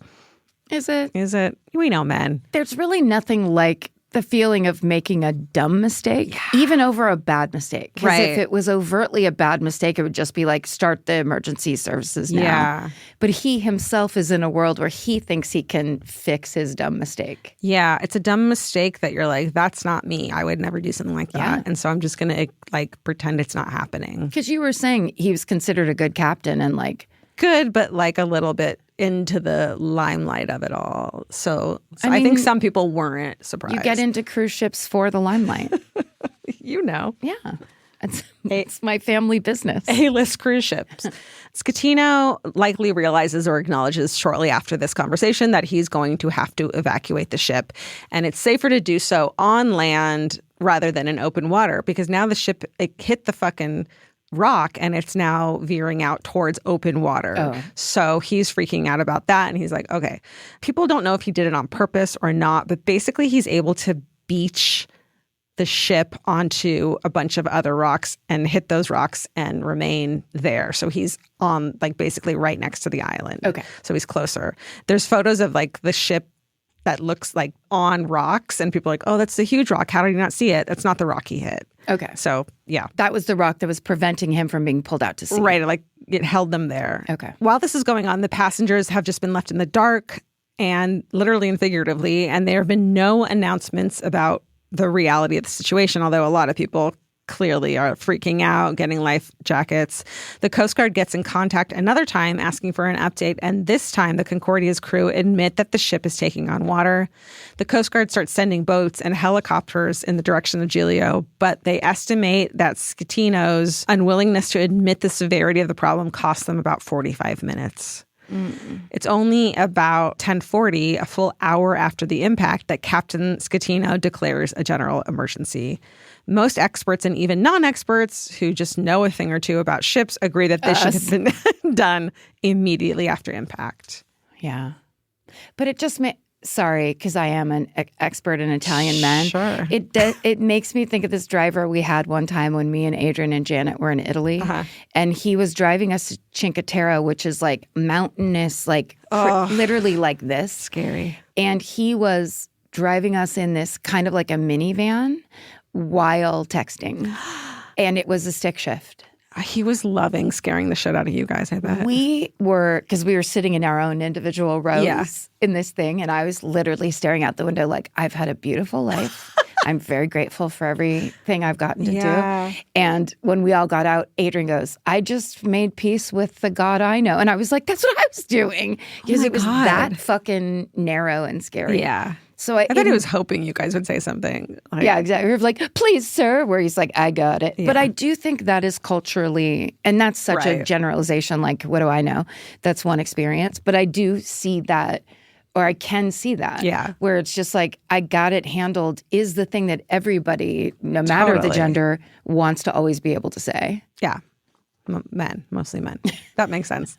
Is it? We know men. There's really nothing like the feeling of making a dumb mistake, even over a bad mistake. Because if it was overtly a bad mistake, it would just be like, start the emergency services now. Yeah. But he himself is in a world where he thinks he can fix his dumb mistake. Yeah. It's a dumb mistake that you're like, that's not me. I would never do something like that. Yeah. And so I'm just going to like pretend it's not happening. Because you were saying he was considered a good captain and like... Good, but like a little bit into the limelight of it all. So I think some people weren't surprised. You get into cruise ships for the limelight. You know. Yeah. It's my family business. A-list cruise ships. Schettino likely realizes or acknowledges shortly after this conversation that he's going to have to evacuate the ship. And it's safer to do so on land rather than in open water because now the ship hit the fucking rock and it's now veering out towards open water. Oh. So he's freaking out about that. And he's like, okay, people don't know if he did it on purpose or not, but basically he's able to beach the ship onto a bunch of other rocks and hit those rocks and remain there. So he's on like basically right next to the island. Okay. So he's closer. There's photos of like the ship that looks like on rocks and people are like, oh, that's the huge rock. How did you not see it? That's not the rock he hit. Okay. So, yeah. That was the rock that was preventing him from being pulled out to sea. Right. Like it held them there. Okay. While this is going on, the passengers have just been left in the dark and literally and figuratively, and there have been no announcements about the reality of the situation, although a lot of people clearly are freaking out, getting life jackets. The Coast Guard gets in contact another time asking for an update, and this time the Concordia's crew admit that the ship is taking on water. The Coast Guard starts sending boats and helicopters in the direction of Giglio, but they estimate that Schettino's unwillingness to admit the severity of the problem cost them about 45 minutes. It's only about 10:40, a full hour after the impact, that Captain Scatino declares a general emergency. Most experts and even non-experts who just know a thing or two about ships agree that this should have been done immediately after impact. Yeah. But it just sorry, because I am an expert in Italian men. Sure. It makes me think of this driver we had one time when me and Adrian and Janet were in Italy. And he was driving us to Cinque Terre, which is like mountainous, like literally like this. Scary. And he was driving us in this kind of like a minivan while texting. And it was a stick shift. He was loving scaring the shit out of you guys, I bet. Because we were sitting in our own individual rows in this thing, and I was literally staring out the window like, I've had a beautiful life. I'm very grateful for everything I've gotten to do. And when we all got out, Adrian goes, I just made peace with the God I know. And I was like, that's what I was doing. Because it was that fucking narrow and scary. Yeah. So I bet he was hoping you guys would say something. Like, yeah, exactly. We were like, please, sir, where he's like, I got it. Yeah. But I do think that is culturally, and that's such a generalization, like, what do I know? That's one experience. But I do see that, or I can see that. Yeah. Where it's just like, I got it handled is the thing that everybody, no matter the gender, wants to always be able to say. Yeah. Men, mostly men. That makes sense.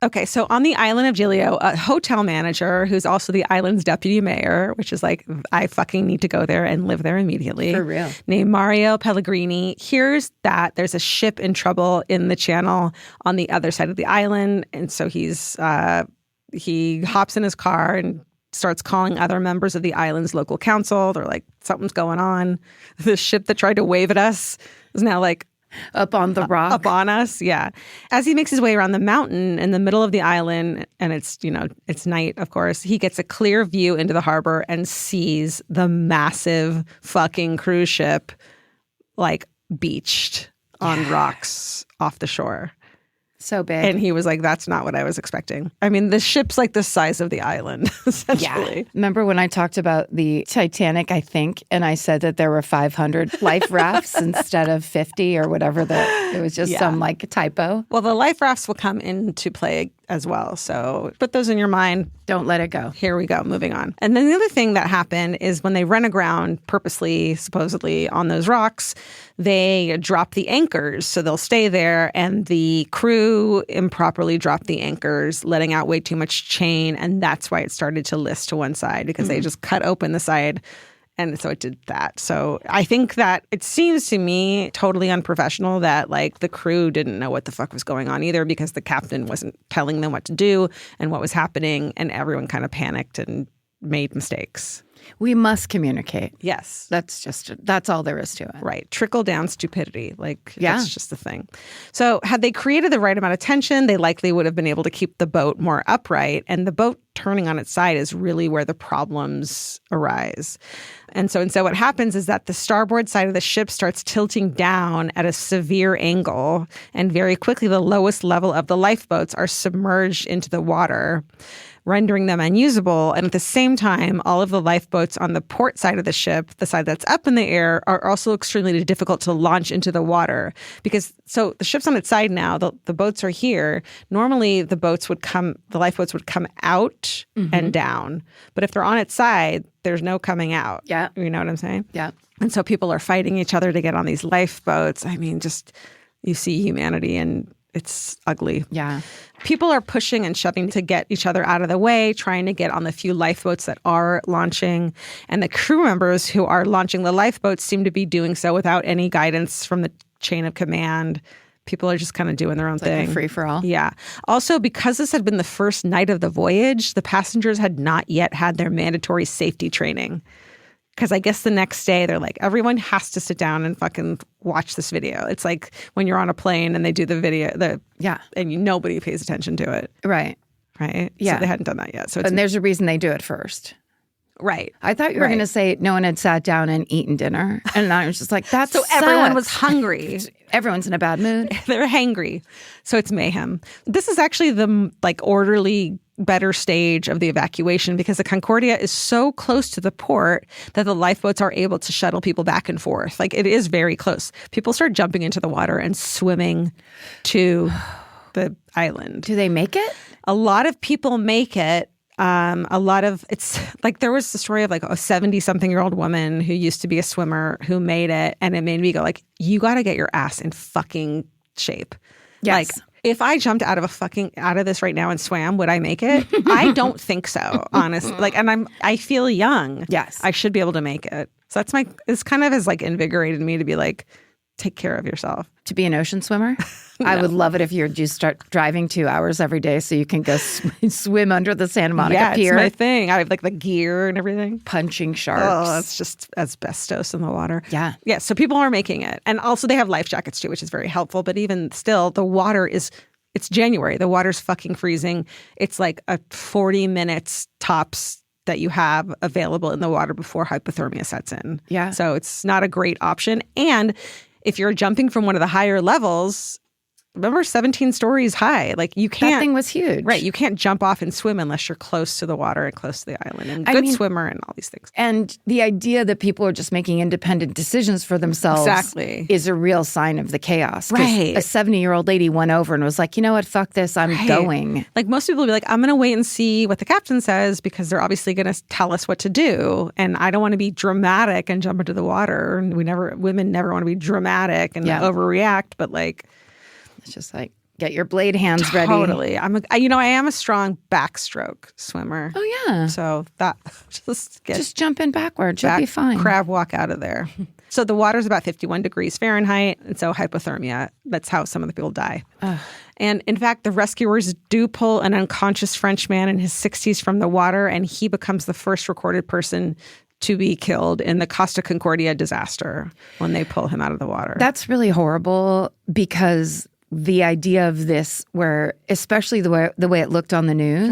Okay, so on the island of Giglio, a hotel manager who's also the island's deputy mayor, which is like, I fucking need to go there and live there immediately. For real. Named Mario Pellegrini, hears that there's a ship in trouble in the channel on the other side of the island. And so he hops in his car and starts calling other members of the island's local council. They're like, something's going on. The ship that tried to wave at us is now like, up on the rock. Up on us, yeah. As he makes his way around the mountain in the middle of the island, and it's night, of course, he gets a clear view into the harbor and sees the massive fucking cruise ship, like, beached on rocks off the shore. So big. And he was like, that's not what I was expecting. I mean, the ship's like the size of the island, essentially. Yeah. Remember when I talked about the Titanic, I think, and I said that there were 500 life rafts instead of 50 or whatever, it was just some like typo. Well, the life rafts will come into play as well. So put those in your mind. Don't let it go. Here we go. Moving on. And then the other thing that happened is when they run aground purposely, supposedly on those rocks, they drop the anchors. So they'll stay there, and the crew improperly dropped the anchors, letting out way too much chain. And that's why it started to list to one side, because they just cut open the side. And so it did that. So I think that it seems to me totally unprofessional that like the crew didn't know what the fuck was going on either, because the captain wasn't telling them what to do and what was happening, and everyone kind of panicked and made mistakes. We must communicate. Yes. That's all there is to it. Right. Trickle down stupidity. Like, that's just the thing. So had they created the right amount of tension, they likely would have been able to keep the boat more upright. And the boat turning on its side is really where the problems arise. And so what happens is that the starboard side of the ship starts tilting down at a severe angle. And very quickly, the lowest level of the lifeboats are submerged into the water, rendering them unusable. And at the same time, all of the lifeboats on the port side of the ship, the side that's up in the air, are also extremely difficult to launch into the water. Because so the ship's on its side now, the boats are here. Normally the lifeboats would come out and down. But if they're on its side, there's no coming out. Yeah. You know what I'm saying? Yeah. And so people are fighting each other to get on these lifeboats. I mean, just you see humanity and it's ugly. Yeah. People are pushing and shoving to get each other out of the way, trying to get on the few lifeboats that are launching. And the crew members who are launching the lifeboats seem to be doing so without any guidance from the chain of command. People are just kind of doing their own thing. Like a free-for-all. Yeah. Also, because this had been the first night of the voyage, the passengers had not yet had their mandatory safety training. Because I guess the next day they're like, everyone has to sit down and fucking watch this video. It's like when you're on a plane and they do the video, and nobody pays attention to it. Right. Right? Yeah. So they hadn't done that yet. So and there's a reason they do it first. Right. I thought you were going to say no one had sat down and eaten dinner. And I was just like, that's so everyone was hungry. Everyone's in a bad mood. They're hangry. So it's mayhem. This is actually the orderly, better stage of the evacuation, because the Concordia is so close to the port that the lifeboats are able to shuttle people back and forth. Like, it is very close. People start jumping into the water and swimming to the island. Do they make it? A lot of people make it. It's like there was the story of like a 70-something-year-old woman who used to be a swimmer who made it, and it made me go like, you got to get your ass in fucking shape. Yes. Like, if I jumped out of this right now and swam, would I make it? I don't think so, honestly. Like, and I feel young. Yes. I should be able to make it. So it's kind of has like invigorated me to be like, take care of yourself. To be an ocean swimmer? No. I would love it if you just start driving 2 hours every day so you can go swim under the Santa Monica Pier. Yeah, it's my thing. I have like the gear and everything. Punching sharks. Oh, that's just asbestos in the water. Yeah. Yeah, so people are making it. And also they have life jackets too, which is very helpful. But even still, the water it's January. The water's fucking freezing. It's like a 40 minutes tops that you have available in the water before hypothermia sets in. Yeah. So it's not a great option. And if you're jumping from one of the higher levels, remember 17 stories high, like you can't. That thing was huge. Right. You can't jump off and swim unless you're close to the water and close to the island and swimmer and all these things. And the idea that people are just making independent decisions for themselves is a real sign of the chaos. Right. A 70-year-old lady went over and was like, you know what, fuck this, I'm going. Like most people will be like, I'm going to wait and see what the captain says because they're obviously going to tell us what to do. And I don't want to be dramatic and jump into the water. And women never want to be dramatic and overreact, but like. It's just like, get your blade hands ready. Totally. I am a strong backstroke swimmer. Oh, yeah. So that just jump in backwards. You'll be fine. Crab walk out of there. So the water's about 51 degrees Fahrenheit. And so hypothermia, that's how some of the people die. And in fact, the rescuers do pull an unconscious French man in his 60s from the water, and he becomes the first recorded person to be killed in the Costa Concordia disaster when they pull him out of the water. That's really horrible because the idea of this, where especially the way it looked on the news,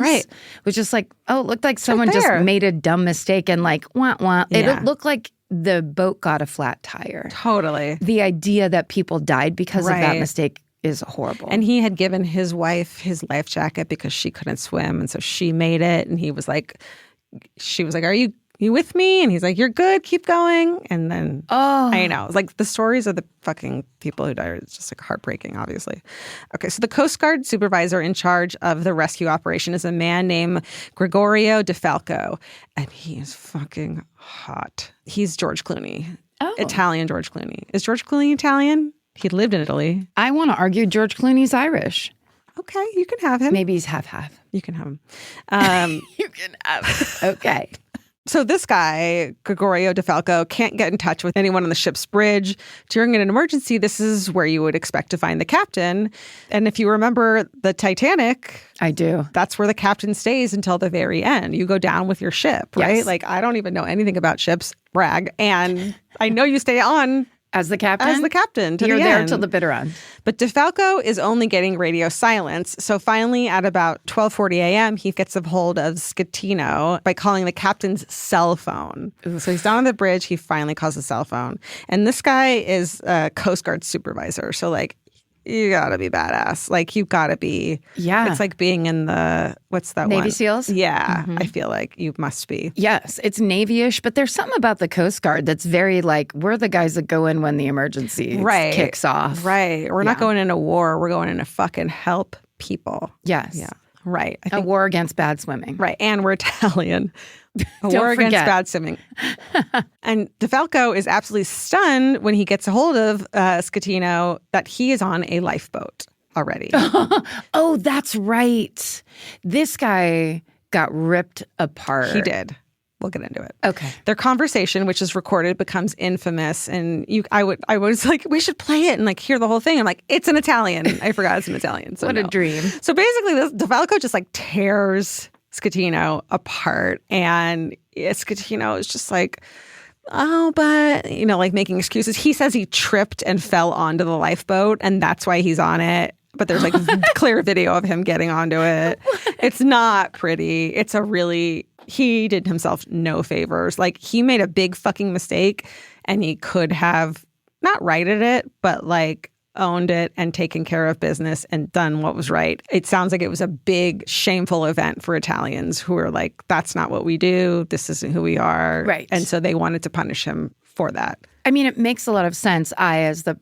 was just like, oh, it looked like someone just made a dumb mistake and like, wah, wah. It looked like the boat got a flat tire. Totally. The idea that people died because of that mistake is horrible. And he had given his wife his life jacket because she couldn't swim. And so she made it. And she was like, are you with me? And he's like, you're good, keep going. And then, I know. It's like the stories of the fucking people who died, it's just like heartbreaking, obviously. Okay, so the Coast Guard supervisor in charge of the rescue operation is a man named Gregorio DeFalco. And he is fucking hot. He's George Clooney. Italian George Clooney. Is George Clooney Italian? He lived in Italy. I want to argue George Clooney's Irish. Okay, you can have him. Maybe he's half-half. You can have him. You can have him. Okay. So this guy, Gregorio DeFalco, can't get in touch with anyone on the ship's bridge. During an emergency, this is where you would expect to find the captain. And if you remember the Titanic... I do. That's where the captain stays until the very end. You go down with your ship, right? Yes. Like, I don't even know anything about ships, brag. And I know you stay on... As the captain? As the captain to You're the there end. till the bitter end. But DeFalco is only getting radio silence. So finally, at about 12:40 a.m., he gets a hold of Schettino by calling the captain's cell phone. So he's down on the bridge. He finally calls the cell phone. And this guy is a Coast Guard supervisor. So, like, you gotta be badass. Like, you gotta be. Yeah. It's like being in the, what's that Navy one? SEALs? Yeah. I feel like you must be. Yes. It's Navy-ish, but there's something about the Coast Guard that's very like, we're the guys that go in when the emergency kicks off. Right. We're not going into war. We're going in to fucking help people. Yes. Yeah. Right. I think, a war against bad swimming. Right. And we're Italian. A war against bad swimming. And DeFalco is absolutely stunned when he gets a hold of Schettino that he is on a lifeboat already. Oh, that's right. This guy got ripped apart. He did. We'll get into it. Okay. Their conversation, which is recorded, becomes infamous. And I was like, we should play it and like hear the whole thing. I'm like, it's an Italian. I forgot it's an Italian. So what a dream. So basically, this DeFalco just like tears Schettino apart. And Schettino is just like, oh, but, you know, like making excuses. He says he tripped and fell onto the lifeboat, and that's why he's on it. But there's like clear video of him getting onto it. It's not pretty. It's a really... He did himself no favors. Like, he made a big fucking mistake, and he could have not righted it, but like owned it and taken care of business and done what was right. It sounds like it was a big, shameful event for Italians who are like, that's not what we do. This isn't who we are. Right. And so they wanted to punish him for that. I mean, it makes a lot of sense. I, as the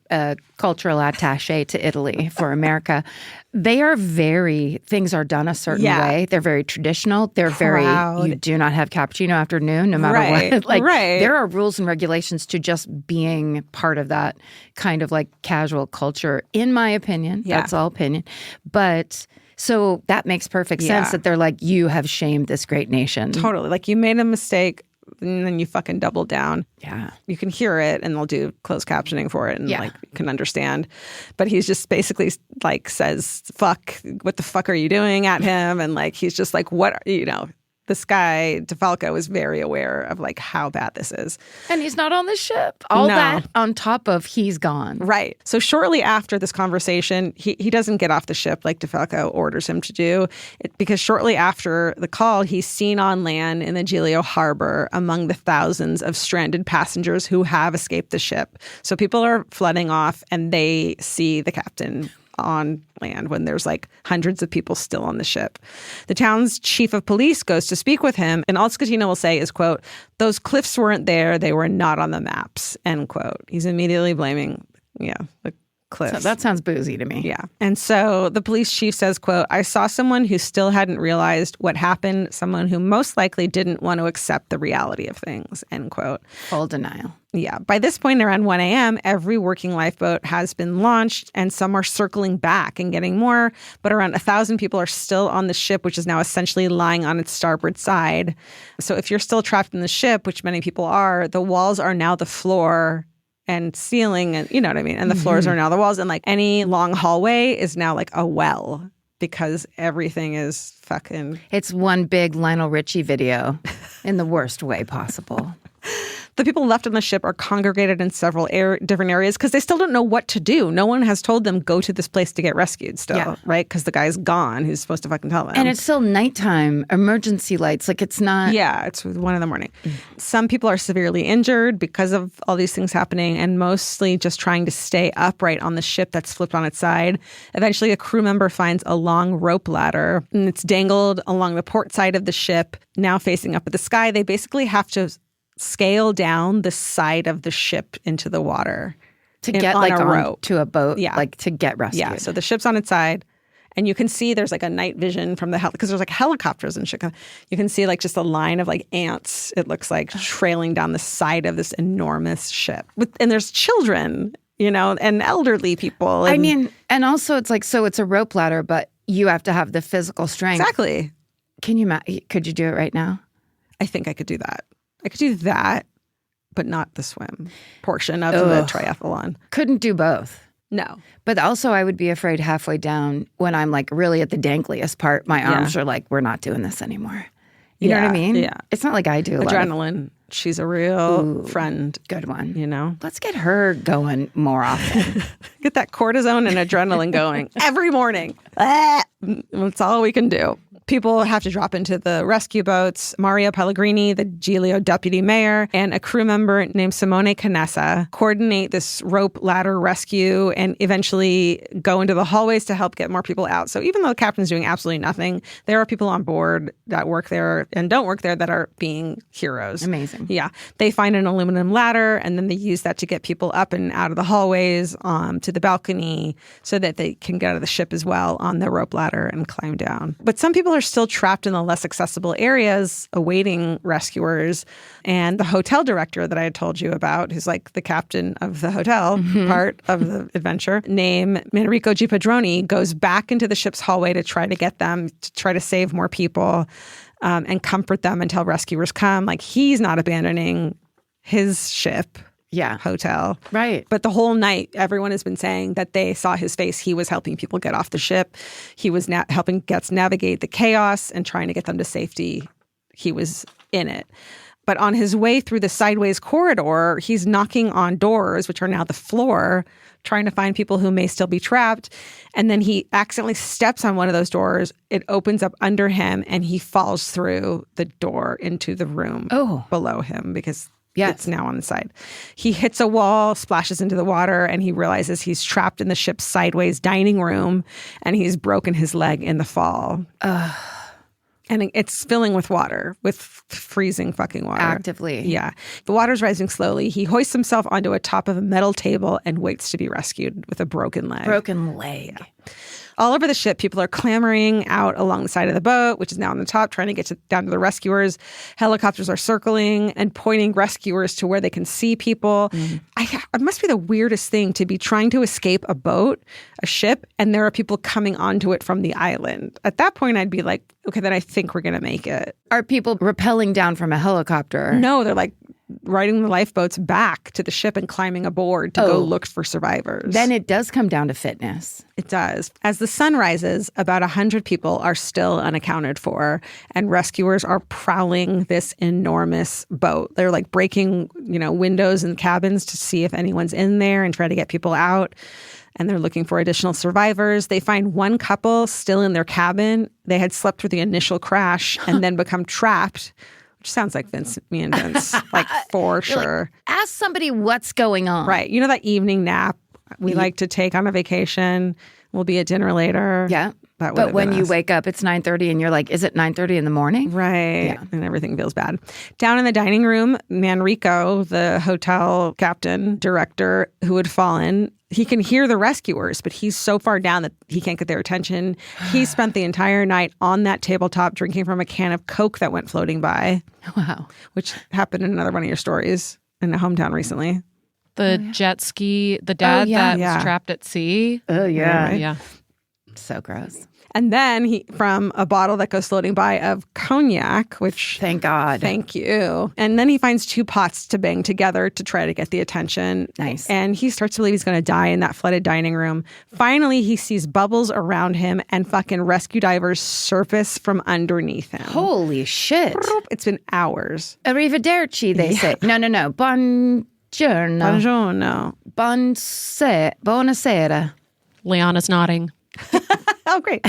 cultural attaché to Italy for America, things are done a certain way. They're very traditional. They're Proud. you do not have cappuccino after noon, no matter what. There are rules and regulations to just being part of that kind of like casual culture, in my opinion. Yeah. That's all opinion. But so that makes perfect sense that they're like, you have shamed this great nation. Totally. Like, you made a mistake. And then you fucking double down. Yeah. You can hear it and they'll do closed captioning for it and like you can understand. But he's just basically like says, fuck, what the fuck are you doing at him? And like, he's just like, what, this guy, DeFalco, is very aware of like how bad this is. And he's not on the ship. All that on top of he's gone. Right. So shortly after this conversation, he doesn't get off the ship like DeFalco orders him to do, because shortly after the call, he's seen on land in the Giglio harbor among the thousands of stranded passengers who have escaped the ship. So people are flooding off and they see the captain on land when there's like hundreds of people still on the ship. The town's chief of police goes to speak with him, and all Schettino will say is, quote, "Those cliffs weren't there, they were not on the maps," end quote. He's immediately blaming, the cliffs. So that sounds boozy to me. Yeah. And so the police chief says, quote, "I saw someone who still hadn't realized what happened, someone who most likely didn't want to accept the reality of things," end quote. Full denial. Yeah. By this point, around 1 a.m., every working lifeboat has been launched and some are circling back and getting more. But around 1,000 people are still on the ship, which is now essentially lying on its starboard side. So if you're still trapped in the ship, which many people are, the walls are now the floor and ceiling, and you know what I mean? And the floors are now the walls. And like any long hallway is now like a well, because everything is fucking... It's one big Lionel Richie video in the worst way possible. The people left on the ship are congregated in several different areas because they still don't know what to do. No one has told them, go to this place to get rescued still, right? Because the guy's gone who's supposed to fucking tell them. And it's still nighttime, emergency lights. Like, it's not... Yeah, it's 1 a.m. Some people are severely injured because of all these things happening, and mostly just trying to stay upright on the ship that's flipped on its side. Eventually, a crew member finds a long rope ladder, and it's dangled along the port side of the ship, now facing up at the sky. They basically have to scale down the side of the ship into the water to get like a rope to a boat, like to get rescued. Yeah, so the ship's on its side, and you can see there's like a night vision from the because there's like helicopters and shit. You can see like just a line of like ants. It looks like trailing down the side of this enormous ship, and there's children, and elderly people. And, I mean, and also it's like, so it's a rope ladder, but you have to have the physical strength. Exactly. Could you do it right now? I think I could do that. I could do that, but not the swim portion of the triathlon. Couldn't do both. No. But also I would be afraid halfway down when I'm like really at the dangliest part, my arms are like, we're not doing this anymore. You know what I mean? Yeah. It's not like I do a adrenaline. She's a real friend. Good one. Let's get her going more often. Get that cortisone and adrenaline going every morning. That's all we can do. People have to drop into the rescue boats. Mario Pellegrini, the Giglio deputy mayor, and a crew member named Simone Canessa coordinate this rope ladder rescue and eventually go into the hallways to help get more people out. So even though the captain's doing absolutely nothing, there are people on board that work there and don't work there that are being heroes. Amazing. Yeah. They find an aluminum ladder, and then they use that to get people up and out of the hallways to the balcony so that they can get out of the ship as well on the rope ladder and climb down. But some people are still trapped in the less accessible areas awaiting rescuers. And the hotel director that I had told you about, who's like the captain of the hotel part of the adventure, named Manrico G. Padroni, goes back into the ship's hallway to try to get them, to try to save more people and comfort them until rescuers come. Like, he's not abandoning his ship. Yeah. Hotel. Right. But the whole night, everyone has been saying that they saw his face. He was helping people get off the ship. He was helping guests navigate the chaos and trying to get them to safety. He was in it. But on his way through the sideways corridor, he's knocking on doors, which are now the floor, trying to find people who may still be trapped. And then he accidentally steps on one of those doors. It opens up under him, and he falls through the door into the room below him because... Yes. It's now on the side. He hits a wall, splashes into the water, and he realizes he's trapped in the ship's sideways dining room, and he's broken his leg in the fall. And it's filling with water, with freezing fucking water. Actively. Yeah. The water's rising slowly. He hoists himself onto a top of a metal table and waits to be rescued with a broken leg. Broken leg. Yeah. All over the ship, people are clamoring out along the side of the boat, which is now on the top, trying to get down to the rescuers. Helicopters are circling and pointing rescuers to where they can see people. It must be the weirdest thing to be trying to escape a boat, a ship, and there are people coming onto it from the island. At that point, I'd be like, okay, then I think we're going to make it. Are people rappelling down from a helicopter? No, they're like riding the lifeboats back to the ship and climbing aboard to go look for survivors. Then it does come down to fitness. It does. As the sun rises, about 100 people are still unaccounted for, and rescuers are prowling this enormous boat. They're like breaking, windows and cabins to see if anyone's in there and try to get people out. And they're looking for additional survivors. They find one couple still in their cabin. They had slept through the initial crash and then become trapped. Which sounds like me and Vince, like for sure. Like, ask somebody what's going on. Right. You know that evening nap we like to take on a vacation? We'll be at dinner later. Yeah. But when you wake up, it's 9:30 and you're like, is it 9:30 in the morning? Right. Yeah. And everything feels bad. Down in the dining room, Manrico, the hotel captain, director who had fallen, he can hear the rescuers, but he's so far down that he can't get their attention. He spent the entire night on that tabletop drinking from a can of Coke that went floating by. Wow. Which happened in another one of your stories in a hometown recently. The jet ski, the dad that was trapped at sea. Oh, yeah. Yeah. So gross. And then from a bottle that goes floating by of cognac, which... Thank God. Thank you. And then he finds 2 pots to bang together to try to get the attention. Nice. And he starts to believe he's going to die in that flooded dining room. Finally, he sees bubbles around him and fucking rescue divers surface from underneath him. Holy shit. It's been hours. Arrivederci, they say. No. Buongiorno. Buongiorno. Buonasera. Leanna's nodding. Oh, great.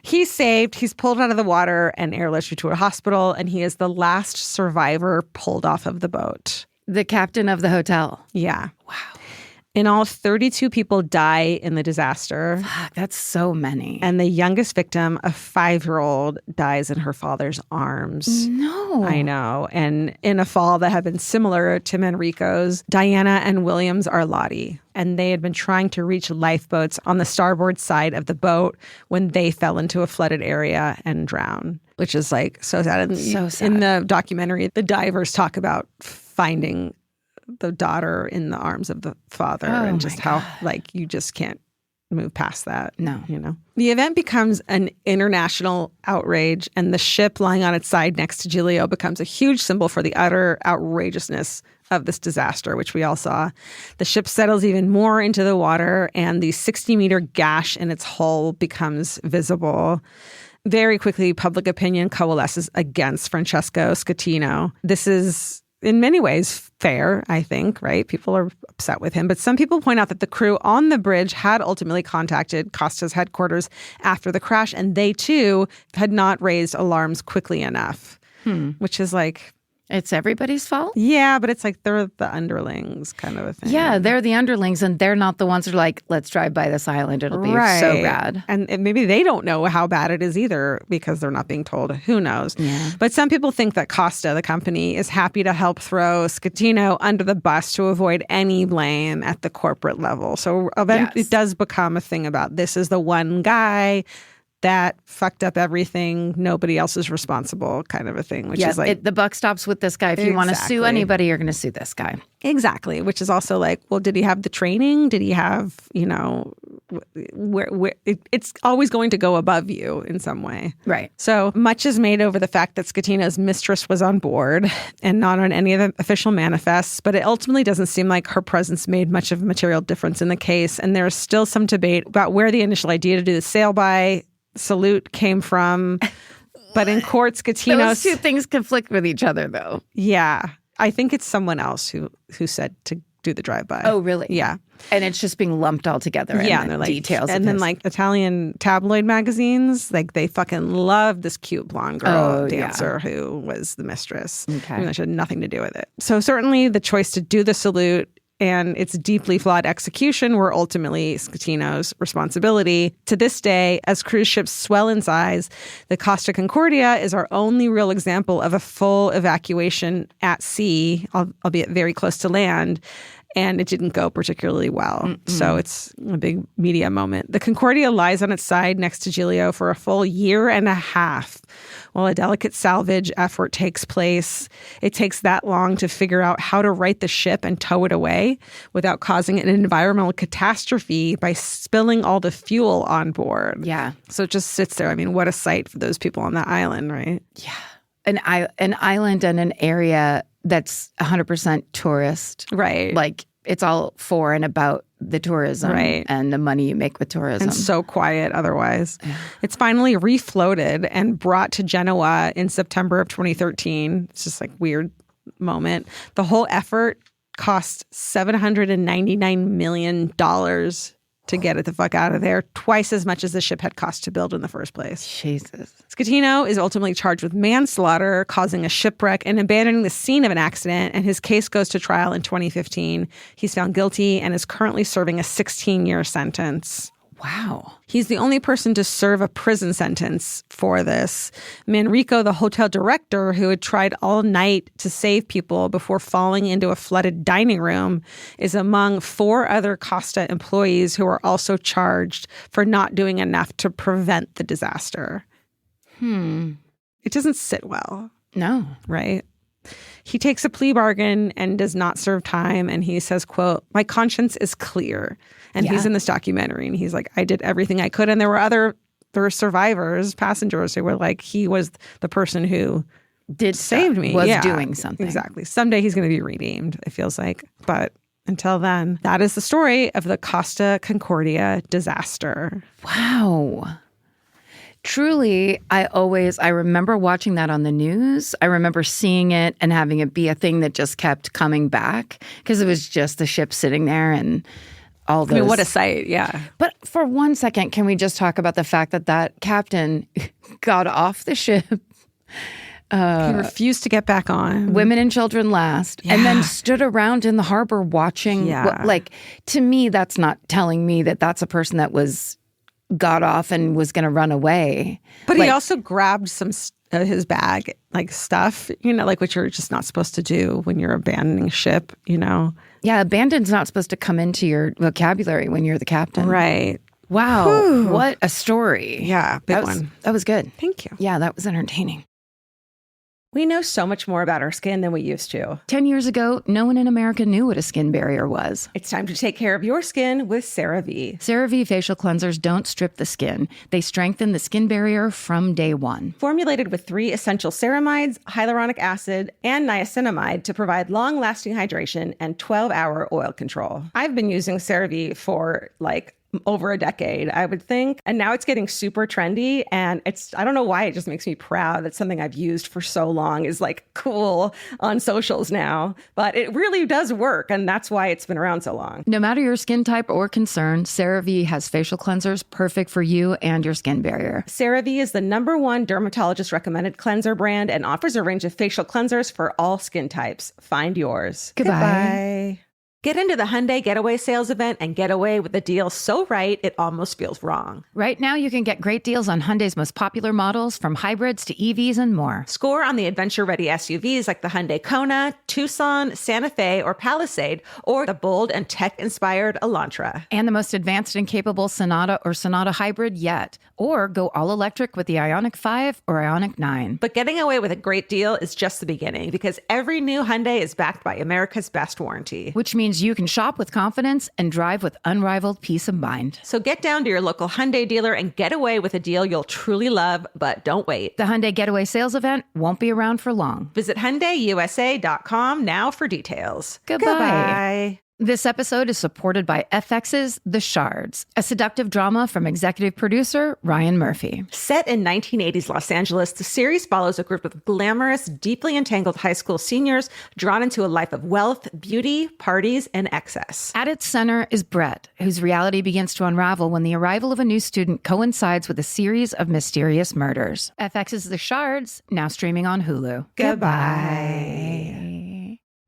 He's saved. He's pulled out of the water and airlifted to a hospital, and he is the last survivor pulled off of the boat. The captain of the hotel. Yeah. Wow. In all, 32 people die in the disaster. Fuck, that's so many. And the youngest victim, a 5-year-old, dies in her father's arms. No. I know. And in a fall that had been similar to Manrico's, Diana and Williams Arlotti. And they had been trying to reach lifeboats on the starboard side of the boat when they fell into a flooded area and drowned, which is like so sad. And so sad. In the documentary, the divers talk about finding the daughter in the arms of the father and just how like you just can't move past that. No. The event becomes an international outrage, and the ship lying on its side next to Giglio becomes a huge symbol for the utter outrageousness of this disaster, which we all saw. The ship settles even more into the water, and the 60-meter gash in its hull becomes visible. Very quickly, public opinion coalesces against Francesco Schettino. This is in many ways fair, I think, right? People are upset with him. But some people point out that the crew on the bridge had ultimately contacted Costa's headquarters after the crash, and they too had not raised alarms quickly enough, which is like... It's everybody's fault? Yeah, but it's like they're the underlings kind of a thing. Yeah, they're the underlings, and they're not the ones who are like, let's drive by this island. It'll be so bad. And maybe they don't know how bad it is either because they're not being told. Who knows? Yeah. But some people think that Costa, the company, is happy to help throw Schettino under the bus to avoid any blame at the corporate level. So it does become a thing about this is the one guy that fucked up everything. Nobody else is responsible kind of a thing, which is like... the buck stops with this guy. If you want to sue anybody, you're going to sue this guy. Exactly, which is also like, well, did he have the training? Did he have, it's always going to go above you in some way. Right. So much is made over the fact that Schettino's mistress was on board and not on any of the official manifests, but it ultimately doesn't seem like her presence made much of a material difference in the case. And there's still some debate about where the initial idea to do the sail-by salute came from. But in court, Schettino... Those two things conflict with each other, though. Yeah. I think it's someone else who said to do the drive-by. Oh, really? Yeah. And it's just being lumped all together. Yeah, and they're like details. And then like Italian tabloid magazines, like they fucking love this cute blonde girl dancer who was the mistress. Okay. Even though she had nothing to do with it. So certainly the choice to do the salute and its deeply flawed execution were ultimately Schettino's responsibility. To this day, as cruise ships swell in size, the Costa Concordia is our only real example of a full evacuation at sea, albeit very close to land. And it didn't go particularly well. So it's a big media moment. The Concordia lies on its side next to Giglio for a full year and a half while a delicate salvage effort takes place. It takes that long to figure out how to right the ship and tow it away without causing an environmental catastrophe by spilling all the fuel on board. Yeah. So it just sits there. I mean, what a sight for those people on that island, right? Yeah. An island and an area that's 100% tourist. Right. Like, it's all for and about the tourism and the money you make with tourism. And so quiet otherwise. Yeah. It's finally refloated and brought to Genoa in September of 2013. It's just like weird moment. The whole effort cost $799 million to get it the fuck out of there, twice as much as the ship had cost to build in the first place. Jesus. Schettino is ultimately charged with manslaughter, causing a shipwreck, and abandoning the scene of an accident, and his case goes to trial in 2015. He's found guilty and is currently serving a 16-year sentence. Wow. He's the only person to serve a prison sentence for this. Manrico, the hotel director, who had tried all night to save people before falling into a flooded dining room, is among 4 other Costa employees who are also charged for not doing enough to prevent the disaster. It doesn't sit well. No. Right? He takes a plea bargain and does not serve time. And he says, quote, "My conscience is clear." And he's in this documentary and he's like, I did everything I could. And there were survivors, passengers who were like, he was the person who saved me. Was doing something. Exactly. Someday he's going to be redeemed, it feels like. But until then, that is the story of the Costa Concordia disaster. Wow. Truly, I remember watching that on the news. I remember seeing it and having it be a thing that just kept coming back because it was just the ship sitting there and all those. I mean, what a sight, yeah. But for 1 second, can we just talk about the fact that captain got off the ship? He refused to get back on. Women and children last. Yeah. And then stood around in the harbor watching. Yeah. To me, that's not telling me that that's a person that got off and was going to run away. But he also grabbed some his bag, stuff, what you're just not supposed to do when you're abandoning a ship, Yeah, abandon's not supposed to come into your vocabulary when you're the captain. Right. Wow. Whew. What a story. Yeah, big one. That was good. Thank you. Yeah, that was entertaining. We know so much more about our skin than we used to. 10 years ago, no one in America knew what a skin barrier was. It's time to take care of your skin with CeraVe. CeraVe facial cleansers don't strip the skin. They strengthen the skin barrier from day one. Formulated with 3 essential ceramides, hyaluronic acid, and niacinamide to provide long-lasting hydration and 12-hour oil control. I've been using CeraVe for over a decade, I would think. And now it's getting super trendy. And I don't know why, it just makes me proud that something I've used for so long is cool on socials now. But it really does work. And that's why it's been around so long. No matter your skin type or concern, CeraVe has facial cleansers perfect for you and your skin barrier. CeraVe is the #1 dermatologist recommended cleanser brand and offers a range of facial cleansers for all skin types. Find yours. Goodbye. Get into the Hyundai Getaway sales event and get away with a deal so right, it almost feels wrong. Right now, you can get great deals on Hyundai's most popular models, from hybrids to EVs and more. Score on the adventure-ready SUVs like the Hyundai Kona, Tucson, Santa Fe, or Palisade, or the bold and tech-inspired Elantra. And the most advanced and capable Sonata or Sonata Hybrid yet. Or go all-electric with the Ioniq 5 or Ioniq 9. But getting away with a great deal is just the beginning, because every new Hyundai is backed by America's best warranty. Which means you can shop with confidence and drive with unrivaled peace of mind. So get down to your local Hyundai dealer and get away with a deal you'll truly love, but don't wait. The Hyundai Getaway sales event won't be around for long. Visit HyundaiUSA.com now for details. Goodbye. This episode is supported by FX's The Shards, a seductive drama from executive producer Ryan Murphy. Set in 1980s Los Angeles, the series follows a group of glamorous, deeply entangled high school seniors drawn into a life of wealth, beauty, parties, and excess. At its center is Brett, whose reality begins to unravel when the arrival of a new student coincides with a series of mysterious murders. FX's The Shards, now streaming on Hulu. Goodbye.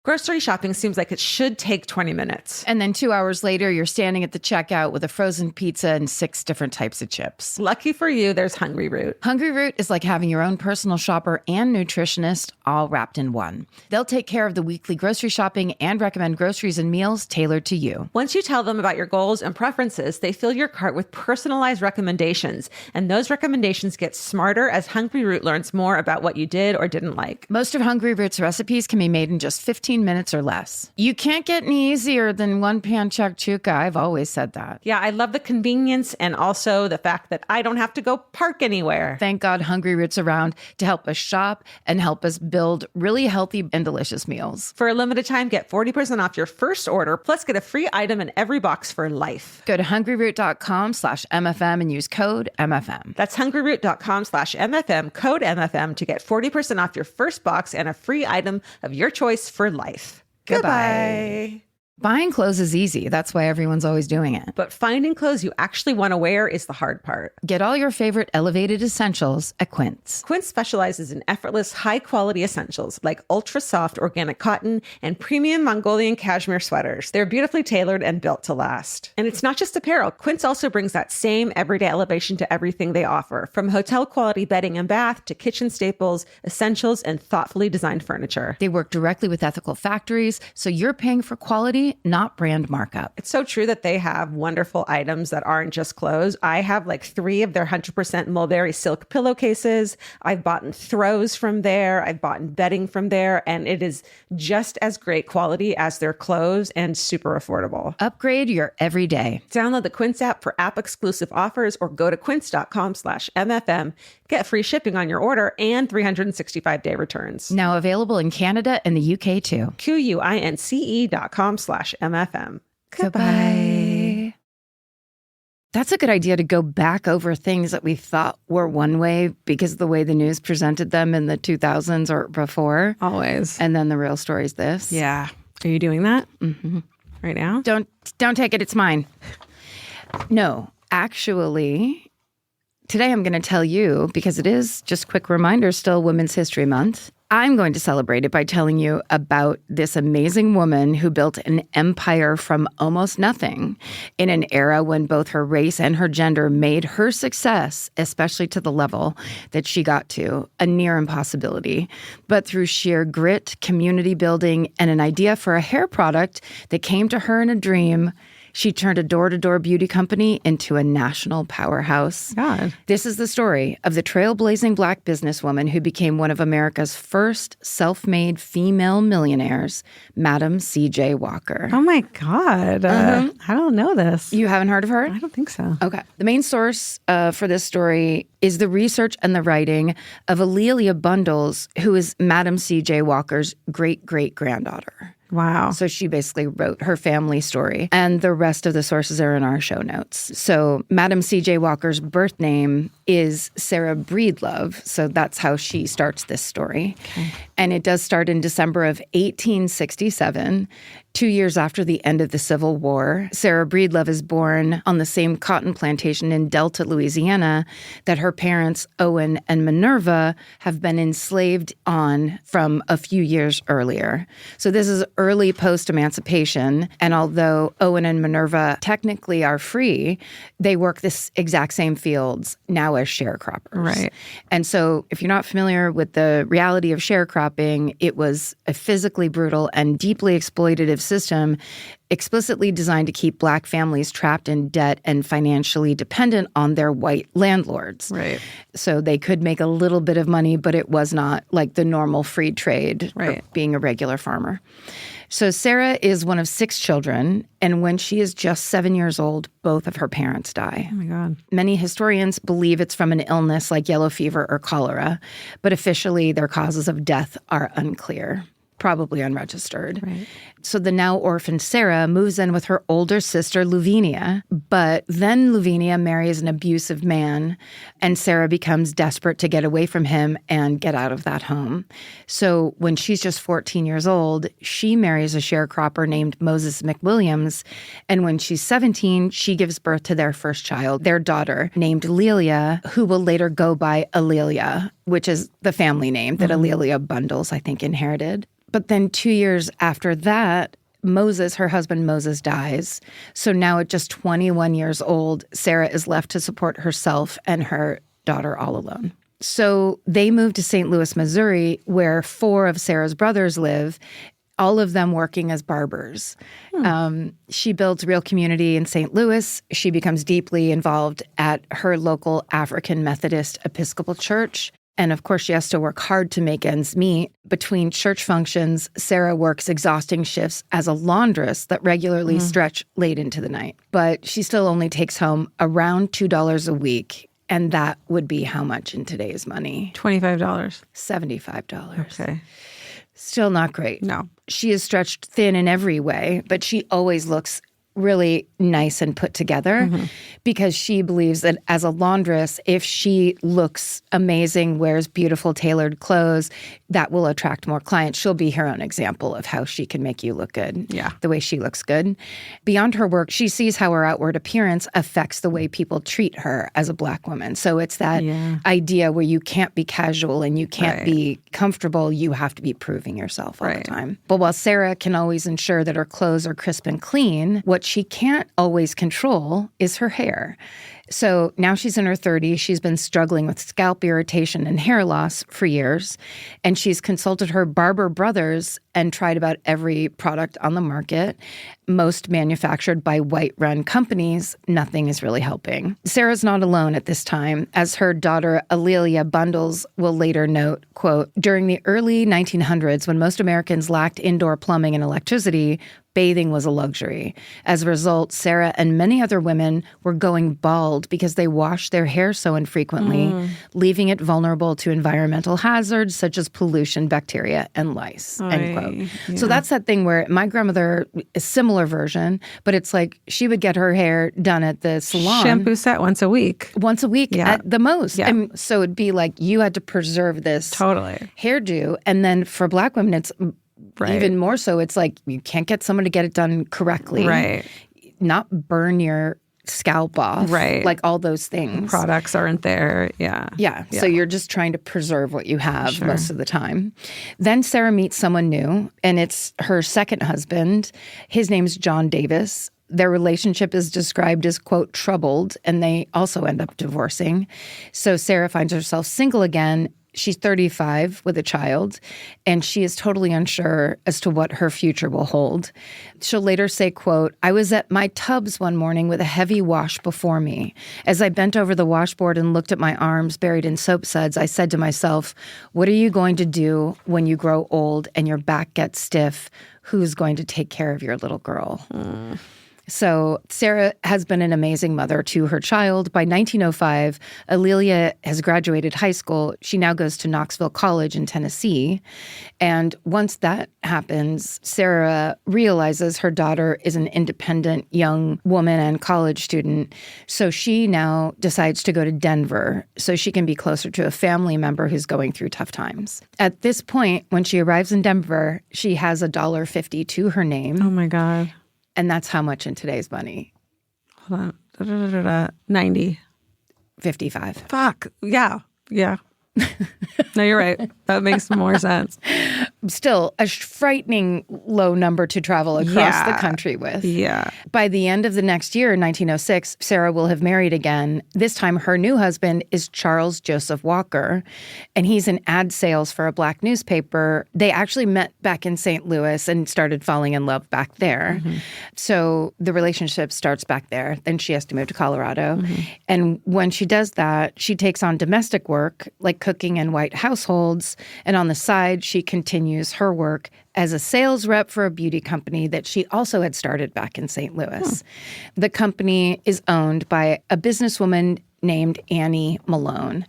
Grocery shopping seems like it should take 20 minutes. And then 2 hours later, you're standing at the checkout with a frozen pizza and 6 different types of chips. Lucky for you, there's Hungry Root. Hungry Root is like having your own personal shopper and nutritionist all wrapped in one. They'll take care of the weekly grocery shopping and recommend groceries and meals tailored to you. Once you tell them about your goals and preferences, they fill your cart with personalized recommendations. And those recommendations get smarter as Hungry Root learns more about what you did or didn't like. Most of Hungry Root's recipes can be made in just 15 minutes or less. You can't get any easier than one pan shakshuka. I've always said that. Yeah, I love the convenience and also the fact that I don't have to go park anywhere. Thank God Hungry Root's around to help us shop and help us build really healthy and delicious meals. For a limited time, get 40% off your first order, plus get a free item in every box for life. Go to hungryroot.com/MFM and use code MFM. That's hungryroot.com/MFM, code MFM to get 40% off your first box and a free item of your choice for life. Goodbye. Buying clothes is easy. That's why everyone's always doing it. But finding clothes you actually want to wear is the hard part. Get all your favorite elevated essentials at Quince. Quince specializes in effortless, high-quality essentials like ultra-soft organic cotton and premium Mongolian cashmere sweaters. They're beautifully tailored and built to last. And it's not just apparel. Quince also brings that same everyday elevation to everything they offer, from hotel-quality bedding and bath to kitchen staples, essentials, and thoughtfully designed furniture. They work directly with ethical factories, so you're paying for quality, not brand markup. It's so true that they have wonderful items that aren't just clothes. I have like 3 of their 100% mulberry silk pillowcases. I've bought throws from there. I've bought bedding from there. And it is just as great quality as their clothes and super affordable. Upgrade your everyday. Download the Quince app for app-exclusive offers or go to quince.com/MFM. Get free shipping on your order and 365-day returns. Now available in Canada and the UK too. QUINCE.com/MFM. Goodbye. That's a good idea to go back over things that we thought were one way because of the way the news presented them in the 2000s or before. Always. And then the real story is this. Yeah. Are you doing that? Mm-hmm. Right now? Don't take it. It's mine. No, actually, today I'm going to tell you, because it is, just quick reminder, still Women's History Month. I'm going to celebrate it by telling you about this amazing woman who built an empire from almost nothing in an era when both her race and her gender made her success, especially to the level that she got to, a near impossibility. But through sheer grit, community building, and an idea for a hair product that came to her in a dream, she turned a door-to-door beauty company into a national powerhouse. God. This is the story of the trailblazing Black businesswoman who became one of America's first self-made female millionaires, Madam C.J. Walker. Oh my God. I don't know this. You haven't heard of her? I don't think so. Okay. The main source for this story is the research and the writing of Alelia Bundles, who is Madam C.J. Walker's great-great-granddaughter. Wow. So she basically wrote her family story, and the rest of the sources are in our show notes. So Madam C.J. Walker's birth name is Sarah Breedlove, so that's how she starts this story. Okay. And it does start in December of 1867, 2 years after the end of the Civil War. Sarah Breedlove is born on the same cotton plantation in Delta, Louisiana, that her parents, Owen and Minerva, have been enslaved on from a few years earlier. So this is early post-emancipation, and although Owen and Minerva technically are free, they work this exact same fields now as sharecroppers. Right. And so if you're not familiar with the reality of sharecropping, it was a physically brutal and deeply exploitative system explicitly designed to keep Black families trapped in debt and financially dependent on their white landlords. Right. So they could make a little bit of money, but it was not like the normal free trade, right, of being a regular farmer. So Sarah is one of 6 children, and when she is just 7 years old, both of her parents die. Oh my God. Many historians believe it's from an illness like yellow fever or cholera, but officially their causes of death are unclear. Probably unregistered. Right. So the now orphaned Sarah moves in with her older sister, Lavinia, but then Lavinia marries an abusive man, and Sarah becomes desperate to get away from him and get out of that home. So when she's just 14 years old, she marries a sharecropper named Moses McWilliams, and when she's 17, she gives birth to their first child, their daughter, named Lelia, who will later go by Alelia, which is the family name that Alelia Bundles, I think, inherited. But then 2 years after that, Moses, her husband Moses, dies. So now at just 21 years old, Sarah is left to support herself and her daughter all alone. So they moved to St. Louis, Missouri, where 4 of Sarah's brothers live, all of them working as barbers. She builds real community in St. Louis. She becomes deeply involved at her local African Methodist Episcopal Church. And of course, she has to work hard to make ends meet. Between church functions, Sarah works exhausting shifts as a laundress that regularly stretch late into the night. But she still only takes home around $2 a week. And that would be how much in today's money? $25. $75. Okay. Still not great. No. She is stretched thin in every way, but she always looks really nice and put together because she believes that as a laundress, if she looks amazing, wears beautiful tailored clothes, that will attract more clients. She'll be her own example of how she can make you look good. Yeah. The way she looks good. Beyond her work, she sees how her outward appearance affects the way people treat her as a Black woman. So it's that idea where you can't be casual and you can't be comfortable. You have to be proving yourself all the time. But while Sarah can always ensure that her clothes are crisp and clean, what she can't always control is her hair. So now she's in her 30s. She's been struggling with scalp irritation and hair loss for years. And she's consulted her barber brothers and tried about every product on the market, most manufactured by white-run companies. Nothing is really helping. Sarah's not alone at this time. As her daughter Alelia Bundles will later note, quote, during the early 1900s, when most Americans lacked indoor plumbing and electricity, bathing was a luxury. As a result, Sarah and many other women were going bald because they washed their hair so infrequently, leaving it vulnerable to environmental hazards such as pollution, bacteria, and lice, end quote. Yeah. So that's that thing where my grandmother, a similar version, but it's like she would get her hair done at the salon. Shampoo set once a week. Once a week at the most. Yeah. And so it'd be like you had to preserve this hairdo. And then for Black women, it's even more so. It's like you can't get someone to get it done correctly. Right. Not burn your scalp off. Right. Like all those things. Products aren't there. Yeah. So you're just trying to preserve what you have most of the time. Then Sarah meets someone new, and it's her second husband. His name's John Davis. Their relationship is described as, quote, troubled, and they also end up divorcing. So Sarah finds herself single again. She's 35 with a child, and she is totally unsure as to what her future will hold. She'll later say, quote, I was at my tubs one morning with a heavy wash before me. As I bent over the washboard and looked at my arms buried in soap suds, I said to myself, what are you going to do when you grow old and your back gets stiff? Who's going to take care of your little girl? So Sarah has been an amazing mother to her child. By 1905, Alelia has graduated high school. She now goes to Knoxville College in Tennessee. And once that happens, Sarah realizes her daughter is an independent young woman and college student. So she now decides to go to Denver so she can be closer to a family member who's going through tough times. At this point, when she arrives in Denver, she has $1.50 to her name. Oh, my God. And that's how much in today's money? Hold on. 90. 55. Fuck. Yeah. No, you're right. That makes more sense. Still, a frightening low number to travel across the country with. Yeah. By the end of the next year, 1906, Sarah will have married again. This time, her new husband is Charles Joseph Walker, and he's in ad sales for a Black newspaper. They actually met back in St. Louis and started falling in love back there. So the relationship starts back there. Then she has to move to Colorado. And when she does that, she takes on domestic work, like cooking in white households. And on the side, she continues her work as a sales rep for a beauty company that she also had started back in St. Louis. The company is owned by a businesswoman named Annie Malone.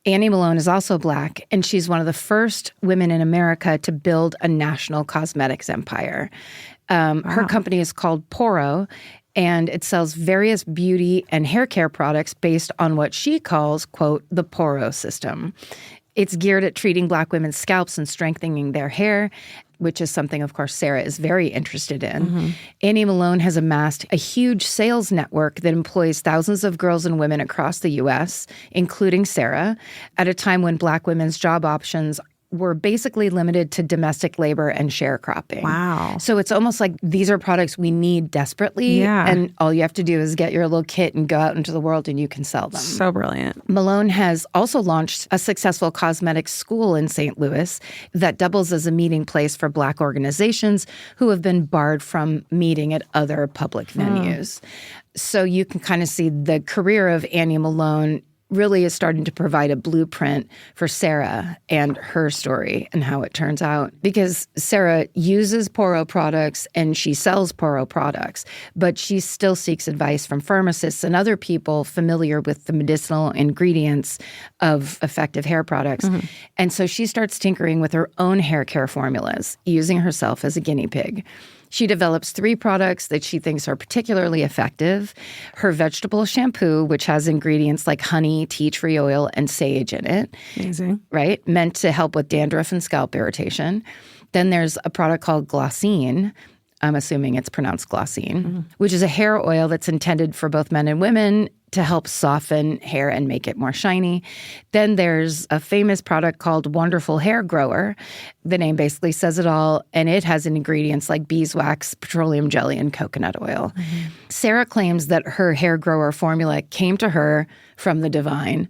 Annie Malone is also Black, and she's one of the first women in America to build a national cosmetics empire. Her company is called Poro, and it sells various beauty and hair care products based on what she calls, quote, the Poro system. It's geared at treating Black women's scalps and strengthening their hair, which is something, of course, Sarah is very interested in. Annie Malone has amassed a huge sales network that employs thousands of girls and women across the U.S., including Sarah, at a time when Black women's job options were basically limited to domestic labor and sharecropping. Wow. So it's almost like these are products we need desperately. Yeah. And all you have to do is get your little kit and go out into the world and you can sell them. So brilliant. Malone has also launched a successful cosmetics school in St. Louis that doubles as a meeting place for Black organizations who have been barred from meeting at other public venues. So you can kind of see the career of Annie Malone really is starting to provide a blueprint for Sarah and her story and how it turns out. Because Sarah uses Poro products and she sells Poro products, but she still seeks advice from pharmacists and other people familiar with the medicinal ingredients of effective hair products. And so she starts tinkering with her own hair care formulas, using herself as a guinea pig. She develops 3 products that she thinks are particularly effective. Her vegetable shampoo, which has ingredients like honey, tea tree oil, and sage in it. Amazing. Right? Meant to help with dandruff and scalp irritation. Then there's a product called Glossine. I'm assuming it's pronounced Glossine, which is a hair oil that's intended for both men and women to help soften hair and make it more shiny. Then there's a famous product called Wonderful Hair Grower. The name basically says it all, and it has ingredients like beeswax, petroleum jelly, and coconut oil. Sarah claims that her hair grower formula came to her from the divine.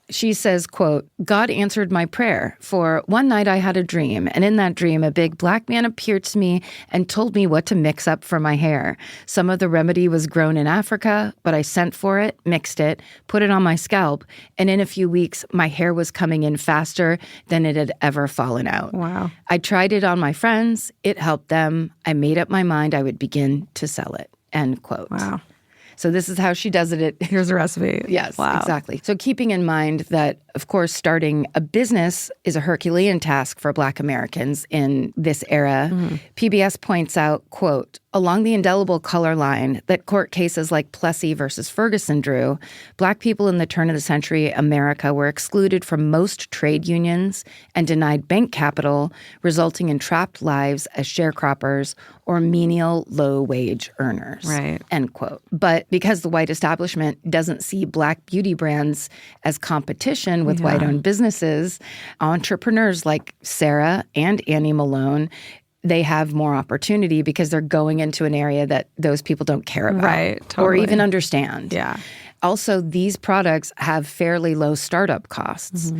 She says, quote, "God answered my prayer, for one night I had a dream, and in that dream a big black man appeared to me and told me what to mix up for my hair. Some of the remedy was grown in Africa, but I sent for it, mixed it, put it on my scalp, and in a few weeks my hair was coming in faster than it had ever fallen out. Wow. I tried it on my friends. It helped them. I made up my mind I would begin to sell it." End quote. Wow. So this is how she does it. Here's the recipe. Yes, wow. Exactly. So keeping in mind that, of course, starting a business is a Herculean task for Black Americans in this era, PBS points out, quote, "Along the indelible color line that court cases like Plessy versus Ferguson drew, Black people in the turn of the century America were excluded from most trade unions and denied bank capital, resulting in trapped lives as sharecroppers or menial low-wage earners." Right. End quote. But because the white establishment doesn't see Black beauty brands as competition with white-owned businesses, entrepreneurs like Sarah and Annie Malone, they have more opportunity because they're going into an area that those people don't care about Right, totally. or even understand. Yeah. Also, these products have fairly low startup costs.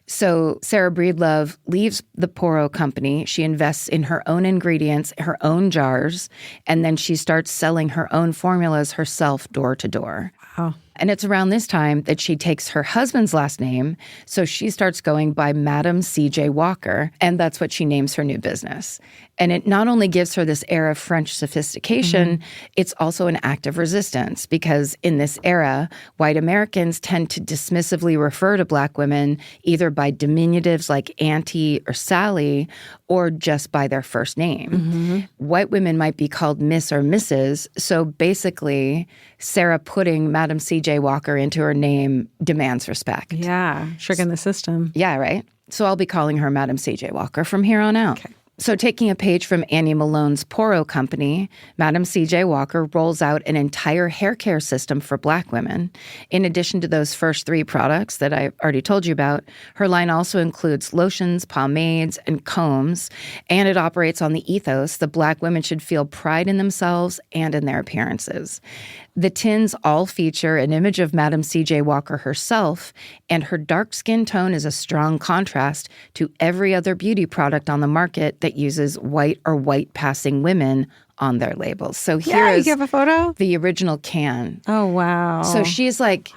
So Sarah Breedlove leaves the Poro company. She invests in her own ingredients, her own jars, and then she starts selling her own formulas herself door to door. Wow. And it's around this time that she takes her husband's last name, so she starts going by Madam C.J. Walker, and that's what she names her new business. And it not only gives her this air of French sophistication, it's also an act of resistance, because in this era, white Americans tend to dismissively refer to Black women either by diminutives like Auntie or Sally, or just by their first name. White women might be called Miss or Mrs., so basically, Sarah putting Madam C.J. Walker into her name demands respect. Yeah. Tricking the system. Yeah, right? So I'll be calling her Madam C.J. Walker from here on out. Okay. So taking a page from Annie Malone's Poro company, Madam C.J. Walker rolls out an entire hair care system for Black women. In addition to those first 3 products that I already told you about, her line also includes lotions, pomades, and combs, and it operates on the ethos that Black women should feel pride in themselves and in their appearances. The tins all feature an image of Madam C.J. Walker herself, and her dark skin tone is a strong contrast to every other beauty product on the market that uses white or white-passing women on their labels. So here is you have a photo? the original can. Oh, wow. So she's like,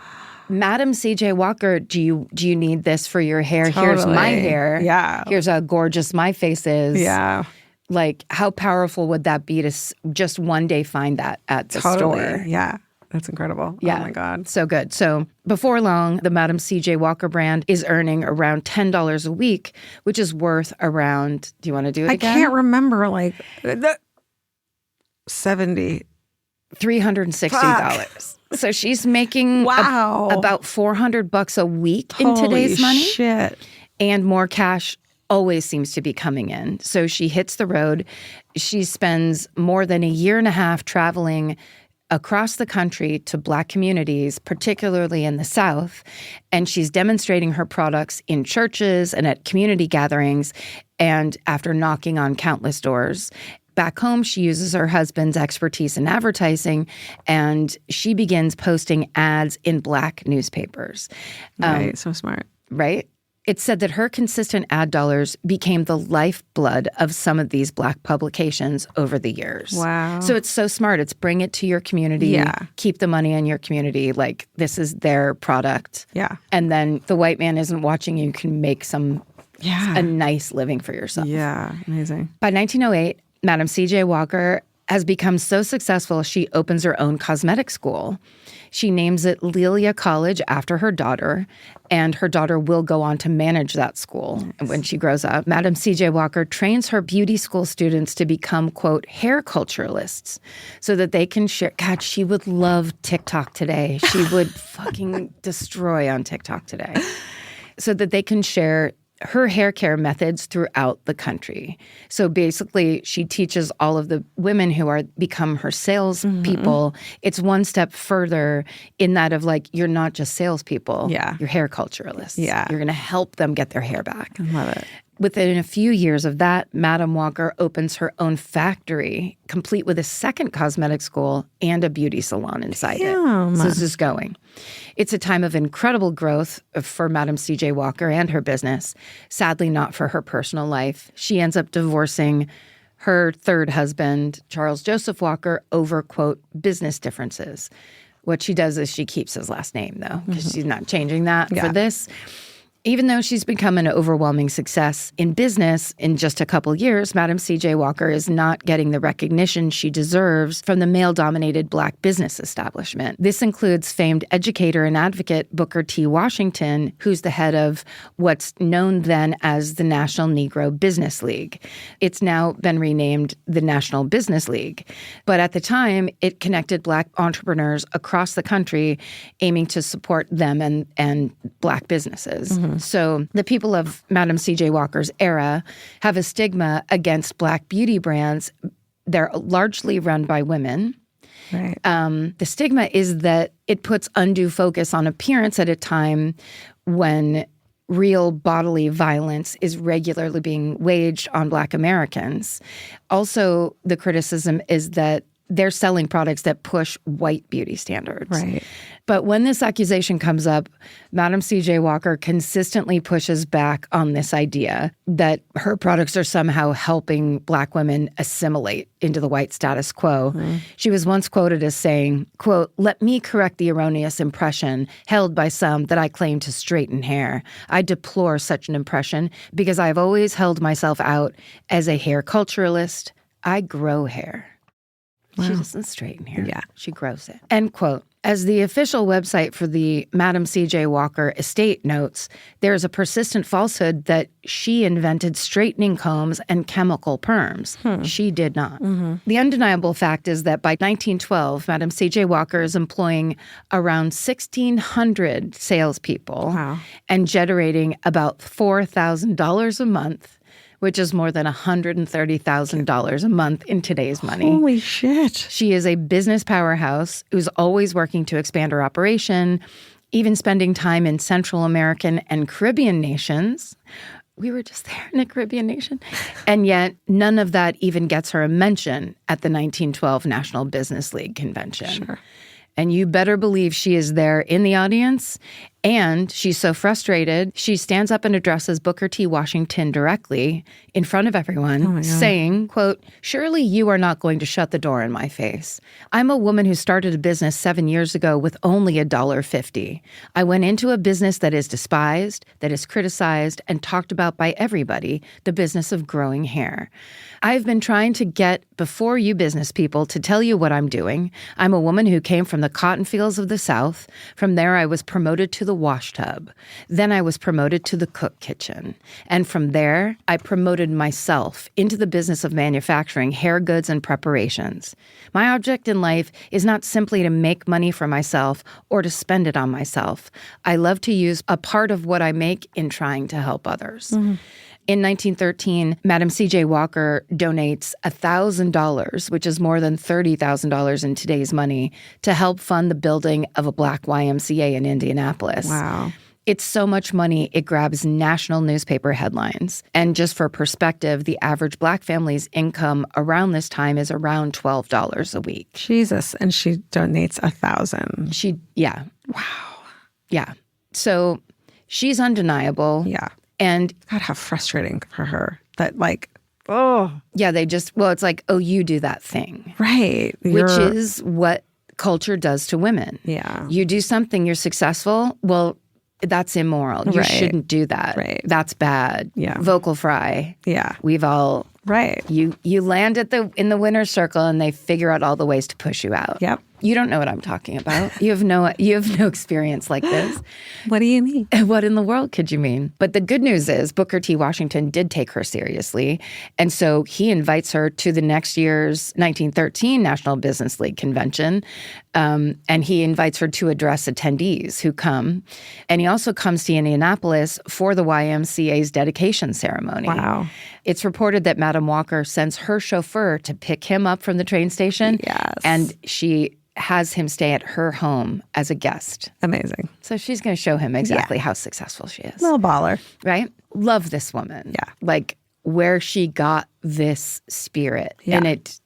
Madam C.J. Walker, do you need this for your hair? Totally. Here's my hair. Yeah. Here's how gorgeous my face is. Yeah. Like, how powerful would that be to just one day find that at the store? Yeah. That's incredible. Yeah. Oh, my God. So good. So before long, the Madam C.J. Walker brand is earning around $10 a week, which is worth around, do you want to do it again? I can't remember, like, the 70. $360. So she's making Wow. about $400 a week in today's money. Holy shit. And more cash always seems to be coming in. So she hits the road. She spends more than a year and a half traveling across the country to Black communities, particularly in the South, and she's demonstrating her products in churches and at community gatherings, and after knocking on countless doors. Back home, she uses her husband's expertise in advertising, and she begins posting ads in Black newspapers. Right, so smart. Right? It's said that her consistent ad dollars became the lifeblood of some of these Black publications over the years. Wow. So it's so smart. It's bring it to your community, keep the money in your community, like this is their product. Yeah. And then the white man isn't watching you, can make a nice living for yourself. Yeah, amazing. By 1908, Madam C.J. Walker has become so successful, she opens her own cosmetic school. She names it Lelia College after her daughter, and her daughter will go on to manage that school when she grows up. Madam C.J. Walker trains her beauty school students to become, quote, hair culturalists so that they can share. God, she would love TikTok today. She would fucking destroy on TikTok today. So that they can share her hair care methods throughout the country. So basically, she teaches all of the women who become her salespeople. It's one step further in that of like, you're not just salespeople. Yeah. You're hair culturalists. Yeah. You're going to help them get their hair back. I love it. Within a few years of that, Madam Walker opens her own factory, complete with a second cosmetic school and a beauty salon inside it. So this is going. It's a time of incredible growth for Madam C.J. Walker and her business. Sadly, not for her personal life. She ends up divorcing her third husband, Charles Joseph Walker, over, quote, business differences. What she does is she keeps his last name, though, because she's not changing that for this. Even though she's become an overwhelming success in business in just a couple years, Madam C.J. Walker is not getting the recognition she deserves from the male-dominated Black business establishment. This includes famed educator and advocate Booker T. Washington, who's the head of what's known then as the National Negro Business League. It's now been renamed the National Business League. But at the time, it connected Black entrepreneurs across the country, aiming to support them and Black businesses. So the people of Madam C.J. Walker's era have a stigma against Black beauty brands. They're largely run by women. Right. The stigma is that it puts undue focus on appearance at a time when real bodily violence is regularly being waged on Black Americans. Also, the criticism is that they're selling products that push white beauty standards. Right. But when this accusation comes up, Madam C.J. Walker consistently pushes back on this idea that her products are somehow helping Black women assimilate into the white status quo. She was once quoted as saying, quote, "Let me correct the erroneous impression held by some that I claim to straighten hair. I deplore such an impression because I have always held myself out as a hair culturalist. I grow hair." Wow. She doesn't straighten hair. Yeah. She grows it. End quote. As the official website for the Madam C.J. Walker estate notes, there is a persistent falsehood that she invented straightening combs and chemical perms. She did not. The undeniable fact is that by 1912, Madam C.J. Walker is employing around 1,600 salespeople and generating about $4,000 a month, which is more than $130,000 a month in today's money. Holy shit. She is a business powerhouse who's always working to expand her operation, even spending time in Central American and Caribbean nations. We were just there in a Caribbean nation. And yet none of that even gets her a mention at the 1912 National Business League Convention. Sure. And you better believe she is there in the audience. And she's so frustrated, she stands up and addresses Booker T. Washington directly in front of everyone, saying, quote, "Surely you are not going to shut the door in my face. I'm a woman who started a business 7 years ago with only $1.50. I went into a business that is despised, that is criticized, and talked about by everybody, the business of growing hair. I've been trying to get before you business people to tell you what I'm doing. I'm a woman who came from the cotton fields of the South. From there, I was promoted to the wash tub. Then I was promoted to the cook kitchen. And from there, I promoted myself into the business of manufacturing hair goods and preparations. My object in life is not simply to make money for myself or to spend it on myself. I love to use a part of what I make in trying to help others." In 1913, Madam C.J. Walker donates $1,000, which is more than $30,000 in today's money, to help fund the building of a Black YMCA in Indianapolis. Wow. It's so much money, it grabs national newspaper headlines. And just for perspective, the average Black family's income around this time is around $12 a week. Jesus. And she donates $1,000. Yeah. Wow. Yeah. So she's undeniable. Yeah. And God, how frustrating for her that yeah, it's like, oh, you do that thing. Right. Which is what culture does to women. Yeah. You do something, you're successful. Well, that's immoral. You shouldn't do that. Right. That's bad. Yeah. Vocal fry. Yeah. We've all right. You land in the winner's circle and they figure out all the ways to push you out. Yep. You don't know what I'm talking about. You have no experience like this. What do you mean? What in the world could you mean? But the good news is Booker T. Washington did take her seriously. And so he invites her to the next year's 1913 National Business League convention. And he invites her to address attendees who come. And he also comes to Indianapolis for the YMCA's dedication ceremony. Wow. It's reported that Madam Walker sends her chauffeur to pick him up from the train station. Yes. And she has him stay at her home as a guest. Amazing. So she's going to show him exactly how successful she is. Little baller. Right? Love this woman. Yeah. Like where she got this spirit. Yeah. And it,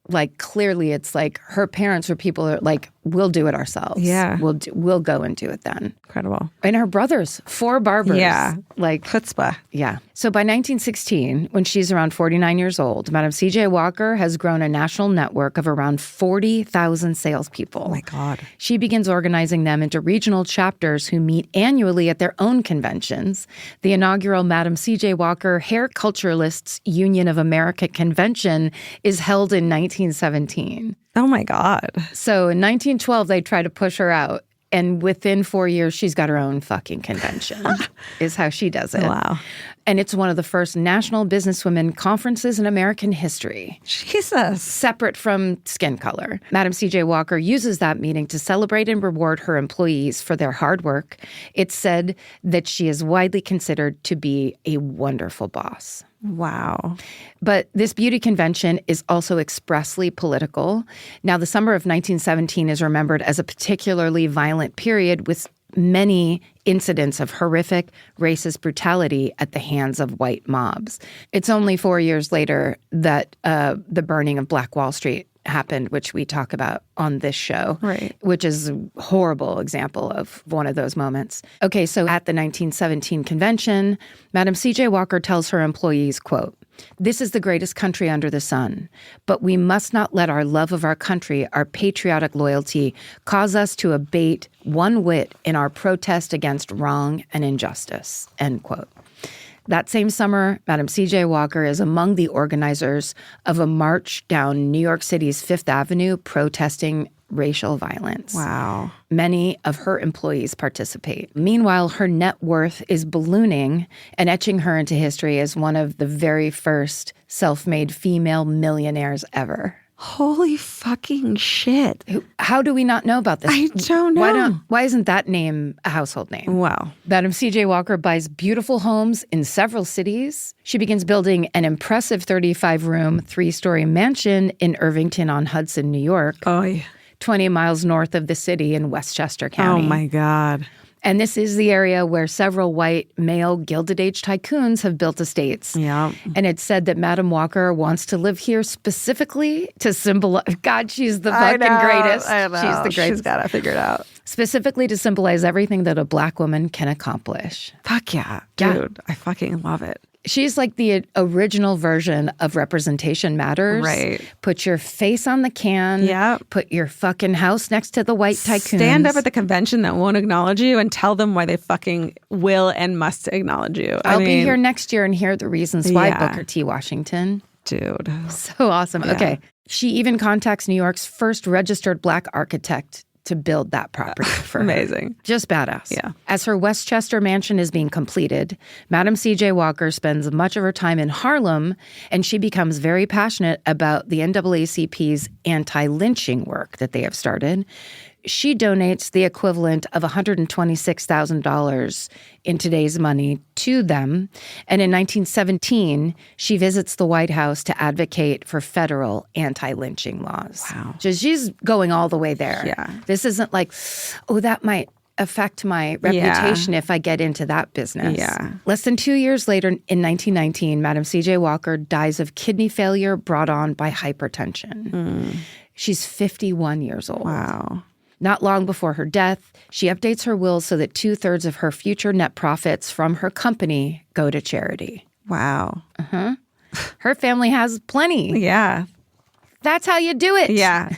like, clearly it's like her parents were people that are like, we'll do it ourselves. Yeah. We'll go and do it then. Incredible. And her brothers, 4 barbers. Yeah. Like chutzpah. Yeah. So by 1916, when she's around 49 years old, Madam C.J. Walker has grown a national network of around 40,000 salespeople. Oh, my God. She begins organizing them into regional chapters who meet annually at their own conventions. The inaugural Madam C.J. Walker Hair Culturalists Union of America convention is held in 1917. Oh, my God. So in 1912, they try to push her out. And within 4 years, she's got her own fucking convention, is how she does it. Wow. And it's one of the first national businesswomen conferences in American history. Jesus. Separate from skin color. Madam C.J. Walker uses that meeting to celebrate and reward her employees for their hard work. It's said that she is widely considered to be a wonderful boss. Wow. But this beauty convention is also expressly political. Now, the summer of 1917 is remembered as a particularly violent period with many incidents of horrific racist brutality at the hands of white mobs. It's only 4 years later that the burning of Black Wall Street happened, which we talk about on this show, right? Which is a horrible example of one of those moments. Okay, so at the 1917 convention, Madam C.J. Walker tells her employees, quote, "This is the greatest country under the sun, but we must not let our love of our country, our patriotic loyalty, cause us to abate one whit in our protest against wrong and injustice," end quote. That same summer, Madam C.J. Walker is among the organizers of a march down New York City's Fifth Avenue protesting racial violence. Wow. Many of her employees participate. Meanwhile, her net worth is ballooning and etching her into history as one of the very first self-made female millionaires ever. Holy fucking shit. How do we not know about this? I don't know. Why isn't that name a household name? Wow. Madam C.J. Walker buys beautiful homes in several cities. She begins building an impressive 35-room, 3-story mansion in Irvington-on-Hudson, New York. Oh, yeah. 20 miles north of the city in Westchester County. Oh, my God. And this is the area where several white male Gilded Age tycoons have built estates. Yeah. And it's said that Madam Walker wants to live here specifically to symbolize, God, she's the fucking greatest. I know. She's the greatest. She's got to figure it out. Specifically to symbolize everything that a Black woman can accomplish. Fuck yeah. Yeah. Dude, I fucking love it. She's like the original version of Representation Matters. Right. Put your face on the can. Yeah. Put your fucking house next to the white tycoons. Stand up at the convention that won't acknowledge you and tell them why they fucking will and must acknowledge you. I'll be here next year and hear the reasons why, Booker T. Washington. Dude. So awesome. Yeah. Okay. She even contacts New York's first registered Black architect to build that property for her. Amazing. Just badass. Yeah. As her Westchester mansion is being completed, Madam C.J. Walker spends much of her time in Harlem, and she becomes very passionate about the NAACP's anti-lynching work that they have started. she donates the equivalent of $126,000 in today's money to them. And in 1917, she visits the White House to advocate for federal anti-lynching laws. Wow. So she's going all the way there. Yeah. This isn't like, oh, that might affect my reputation if I get into that business. Yeah. Less than 2 years later, in 1919, Madam C.J. Walker dies of kidney failure brought on by hypertension. She's 51 years old. Wow. Not long before her death, she updates her will so that 2/3 of her future net profits from her company go to charity. Wow. Her family has plenty. Yeah. That's how you do it. Yeah.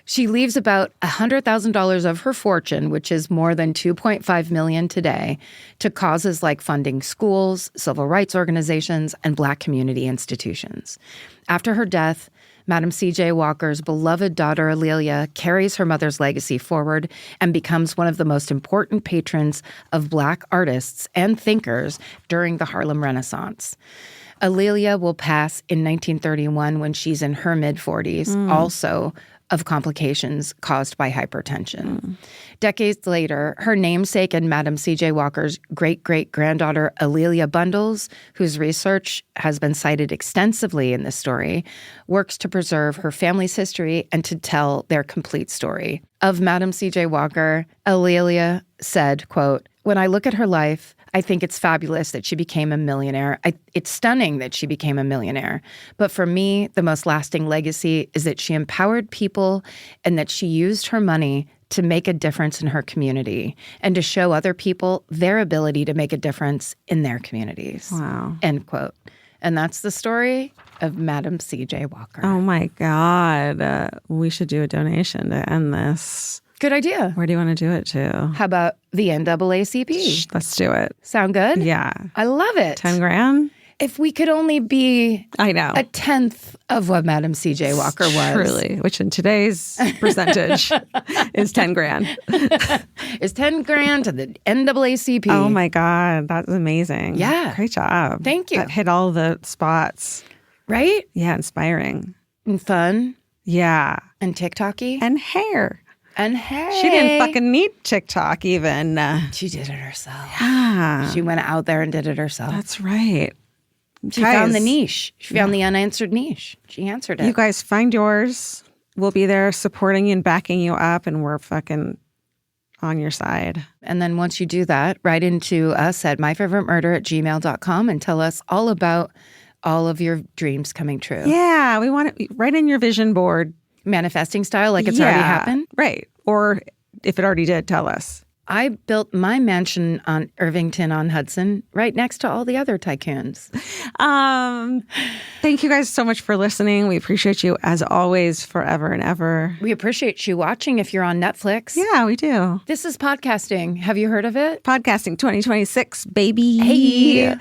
She leaves about $100,000 of her fortune, which is more than $2.5 million today, to causes like funding schools, civil rights organizations, and Black community institutions. After her death, Madam C.J. Walker's beloved daughter, Alelia, carries her mother's legacy forward and becomes one of the most important patrons of Black artists and thinkers during the Harlem Renaissance. Alelia will pass in 1931 when she's in her mid-40s, also of complications caused by hypertension. Decades later, her namesake and Madam C.J. Walker's great-great-granddaughter, Alelia Bundles, whose research has been cited extensively in this story, works to preserve her family's history and to tell their complete story. Of Madam C.J. Walker, Alelia said, quote, "When I look at her life, I think it's fabulous that she became a millionaire. It's stunning that she became a millionaire. But for me, the most lasting legacy is that she empowered people and that she used her money to make a difference in her community and to show other people their ability to make a difference in their communities." Wow. End quote. And that's the story of Madam C.J. Walker. Oh, my God. We should do a donation to end this. Good idea. Where do you want to do it to? How about the NAACP? Let's do it. Sound good? Yeah. I love it. 10 grand? If we could only be I know. a 10th of what Madam C.J. Walker was. Truly, which in today's percentage is 10 grand. Is 10 grand to the NAACP. Oh my God, that's amazing. Yeah. Great job. Thank you. That hit all the spots. Right? Yeah, inspiring. And fun. Yeah. And TikTok-y. And hair. And hey. She didn't fucking need TikTok even. She did it herself. Yeah. She went out there and did it herself. That's right. She found the niche. She found the unanswered niche. She answered it. You guys find yours. We'll be there supporting you and backing you up, and we're fucking on your side. And then once you do that, write into us at myfavoritemurder@gmail.com and tell us all about all of your dreams coming true. Yeah, we want it right in your vision board. Manifesting style, like it's already happened? Right. Or if it already did, tell us. I built my mansion on Irvington on Hudson right next to all the other tycoons. Thank you guys so much for listening. We appreciate you as always, forever and ever. We appreciate you watching if you're on Netflix. Yeah, we do. This is podcasting. Have you heard of it? Podcasting 2026, baby. Hey.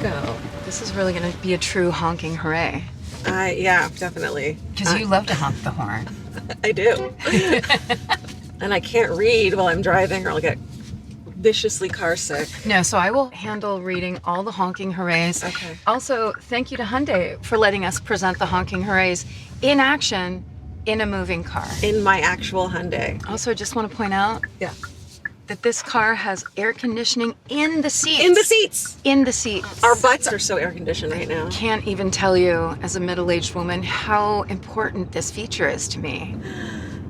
Go. This is really going to be a true honking hooray. Yeah, definitely. Because you love to honk the horn. I do. And I can't read while I'm driving or I'll get viciously car sick. No, so I will handle reading all the honking hoorays. Okay. Also, thank you to Hyundai for letting us present the honking hoorays in action in a moving car. In my actual Hyundai. Also, I just want to point out that this car has air conditioning in the seats. In the seats. In the seats. Our butts are so air conditioned right now. Can't even tell you, as a middle-aged woman, how important this feature is to me.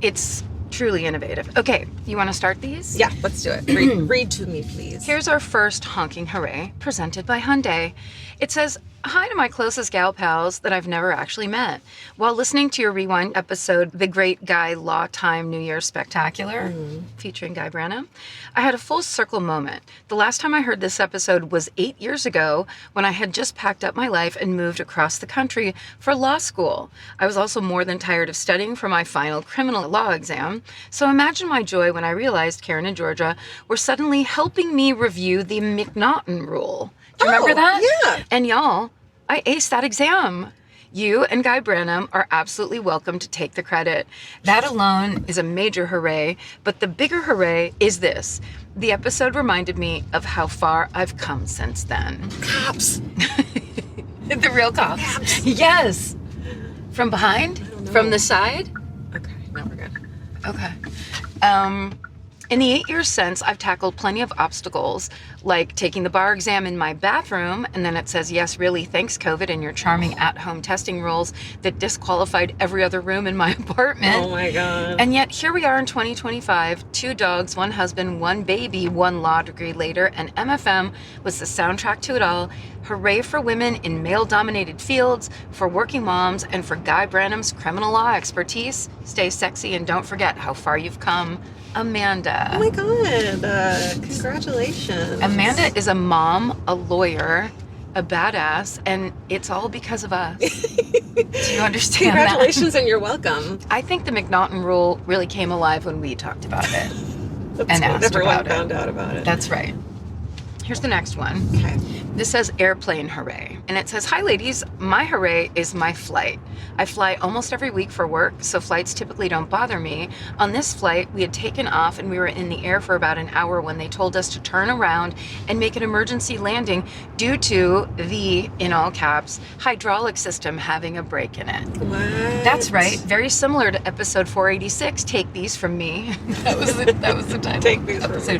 It's truly innovative. Okay, you want to start these? Yeah, let's do it. Read to me, please. Here's our first honking hooray, presented by Hyundai. It says, "Hi to my closest gal pals that I've never actually met. While listening to your Rewind episode, The Great Guy Law Time New Year Spectacular," featuring Guy Branum, "I had a full circle moment. The last time I heard this episode was 8 years ago when I had just packed up my life and moved across the country for law school. I was also more than tired of studying for my final criminal law exam. So imagine my joy when I realized Karen and Georgia were suddenly helping me review the McNaughton rule. Do you remember that? Yeah. And y'all, I aced that exam. You and Guy Branum are absolutely welcome to take the credit. That alone is a major hooray, but the bigger hooray is this. The episode reminded me of how far I've come since then. Cops. The real cops. Yes. From behind? From the side? Okay, now we're good. Okay. In the 8 years since, I've tackled plenty of obstacles, like taking the bar exam in my bathroom, and then it says, yes, really, thanks, COVID, and your charming at-home testing rules that disqualified every other room in my apartment. Oh, my God. And yet, here we are in 2025, 2 dogs, 1 husband, 1 baby, 1 law degree later, and MFM was the soundtrack to it all. Hooray for women in male-dominated fields, for working moms, and for Guy Branum's criminal law expertise. Stay sexy and don't forget how far you've come. Amanda. Oh my God. Congratulations. Amanda is a mom, a lawyer, a badass, and it's all because of us. Do you understand Congratulations and you're welcome. I think the McNaughton rule really came alive when we talked about it. That's and when asked everyone about found it. out about it. That's right. Here's the next one. Okay. This says airplane hooray. And it says, hi ladies, my hooray is my flight. I fly almost every week for work, so flights typically don't bother me. On this flight, we had taken off and we were in the air for about an hour when they told us to turn around and make an emergency landing due to the, in all caps, hydraulic system having a break in it. What? That's right. Very similar to episode 486, Take These From Me. That was the title. Take These From Me.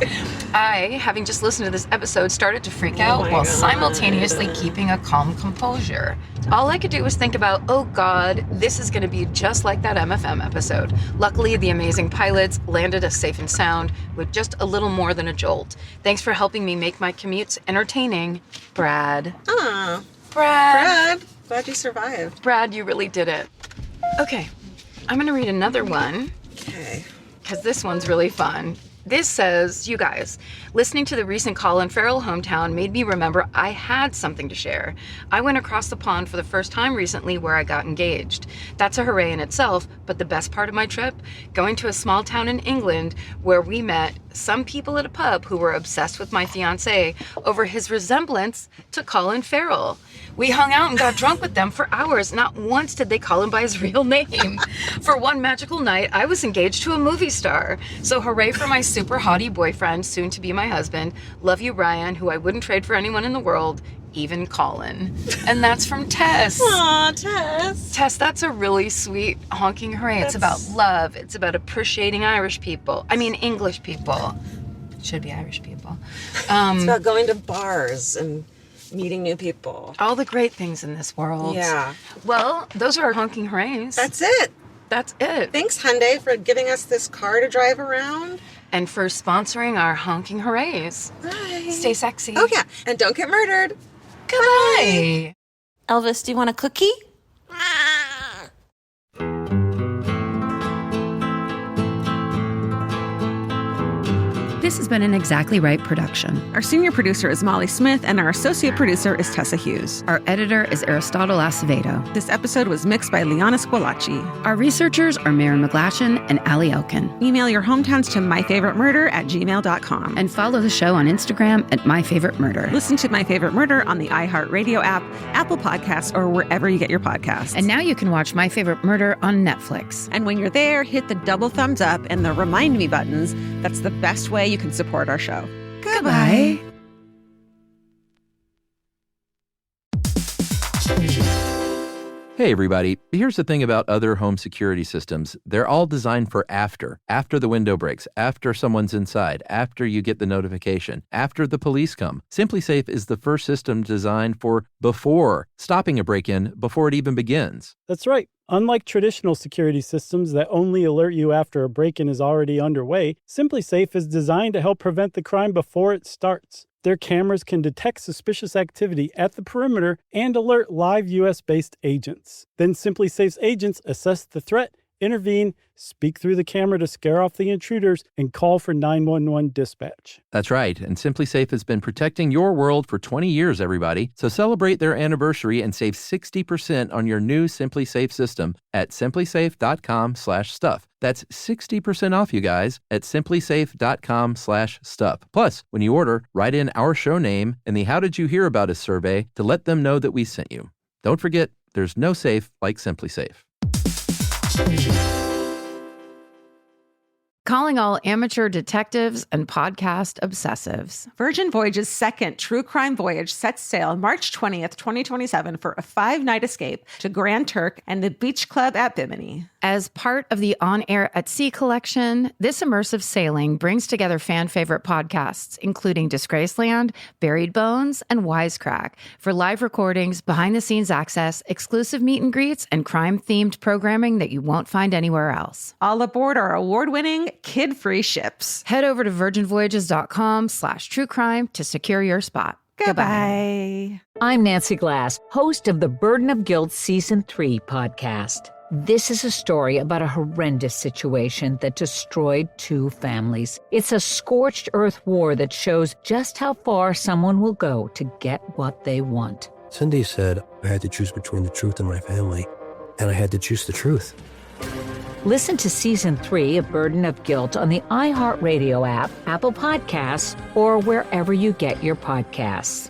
I, having just listened to this episode, started to freak out while simultaneously keeping a calm composure. All I could do was think about, oh God, this is going to be just like that MFM episode. Luckily, the amazing pilots landed us safe and sound with just a little more than a jolt. Thanks for helping me make my commutes entertaining, Brad. Aw. Brad. Glad you survived. Brad, you really did it. Okay, I'm going to read another one. Okay. Because this one's really fun. This says, you guys, listening to the recent Colin Farrell hometown made me remember I had something to share. I went across the pond for the first time recently where I got engaged. That's a hooray in itself, but the best part of my trip, going to a small town in England where we met some people at a pub who were obsessed with my fiancé over his resemblance to Colin Farrell. We hung out and got drunk with them for hours. Not once did they call him by his real name. For one magical night, I was engaged to a movie star. So hooray for my super haughty boyfriend, soon to be my husband. Love you, Ryan, who I wouldn't trade for anyone in the world, even Colin. And that's from Tess. Aw, Tess. Tess, that's a really sweet honking hooray. It's about love. It's about appreciating Irish people. I mean, English people. It should be Irish people. It's about going to bars and meeting new people. All the great things in this world. Yeah. Well, those are our honking hoorays. That's it. That's it. Thanks, Hyundai, for giving us this car to drive around. And for sponsoring our honking hoorays. Bye. Stay sexy. Oh, yeah. And don't get murdered. Goodbye. Elvis, do you want a cookie? This has been an Exactly Right production. Our senior producer is Molly Smith, and our associate producer is Tessa Hughes. Our editor is Aristotle Acevedo. This episode was mixed by Liana Squilacci. Our researchers are Maren McGlashan and Ali Elkin. Email your hometowns to myfavoritemurder@gmail.com. And follow the show on Instagram at myfavoritemurder. Listen to My Favorite Murder on the iHeartRadio app, Apple Podcasts, or wherever you get your podcasts. And now you can watch My Favorite Murder on Netflix. And when you're there, hit the double thumbs up and the remind me buttons. That's the best way you can support our show. Goodbye. Hey everybody, here's the thing about other home security systems. They're all designed for after the window breaks, after someone's inside, after you get the notification, after the police come. SimpliSafe is the first system designed for before, stopping a break-in before it even begins. That's right. Unlike traditional security systems that only alert you after a break-in is already underway, SimpliSafe is designed to help prevent the crime before it starts. Their cameras can detect suspicious activity at the perimeter and alert live U.S.-based agents. Then SimpliSafe's agents assess the threat, intervene, speak through the camera to scare off the intruders, and call for 911 dispatch. That's right, and SimpliSafe has been protecting your world for 20 years, everybody. So celebrate their anniversary and save 60% on your new SimpliSafe system at simplisafe.com/stuff. That's 60% off, you guys, at simplisafe.com/stuff. Plus, when you order, write in our show name and the How Did You Hear About Us survey to let them know that we sent you. Don't forget, There's no safe like Simply Safe. Calling all amateur detectives and podcast obsessives. Virgin Voyage's second true crime voyage sets sail March 20th, 2027 for a 5-night escape to Grand Turk and the Beach Club at Bimini. As part of the On Air at Sea collection, this immersive sailing brings together fan-favorite podcasts, including Disgraceland, Buried Bones, and Wisecrack, for live recordings, behind-the-scenes access, exclusive meet and greets, and crime-themed programming that you won't find anywhere else. All aboard our award-winning, kid-free ships. Head over to virginvoyages.com/truecrime to secure your spot. Goodbye. I'm Nancy Glass, host of the Burden of Guilt Season 3 podcast. This is a story about a horrendous situation that destroyed 2 families. It's a scorched earth war that shows just how far someone will go to get what they want. Cindy said I had to choose between the truth and my family, and I had to choose the truth. Listen to Season 3 of Burden of Guilt on the iHeartRadio app, Apple Podcasts, or wherever you get your podcasts.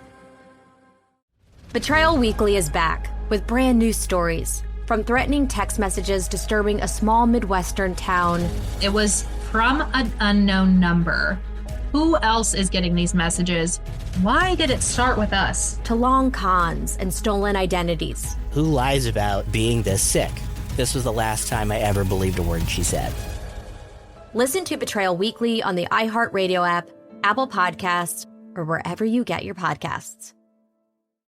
Betrayal Weekly is back with brand new stories. From threatening text messages disturbing a small Midwestern town. It was from an unknown number. Who else is getting these messages? Why did it start with us? To long cons and stolen identities. Who lies about being this sick? This was the last time I ever believed a word she said. Listen to Betrayal Weekly on the iHeartRadio app, Apple Podcasts, or wherever you get your podcasts.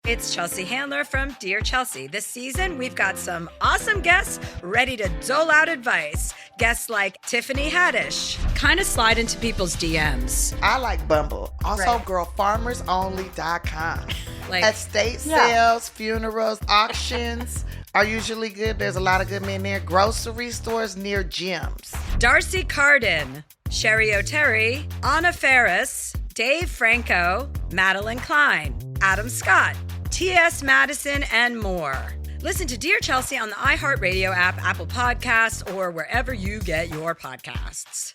It's Chelsea Handler from Dear Chelsea. This season, we've got some awesome guests ready to dole out advice. Guests like Tiffany Haddish, kind of slide into people's DMs. I like Bumble. Also, girlfarmersonly.com. Like estate sales, funerals, auctions are usually good. There's a lot of good men there. Grocery stores near gyms. Darcy Carden, Sherry O'Terry, Anna Ferris, Dave Franco, Madeline Klein, Adam Scott, T.S. Madison, and more. Listen to Dear Chelsea on the iHeartRadio app, Apple Podcasts, or wherever you get your podcasts.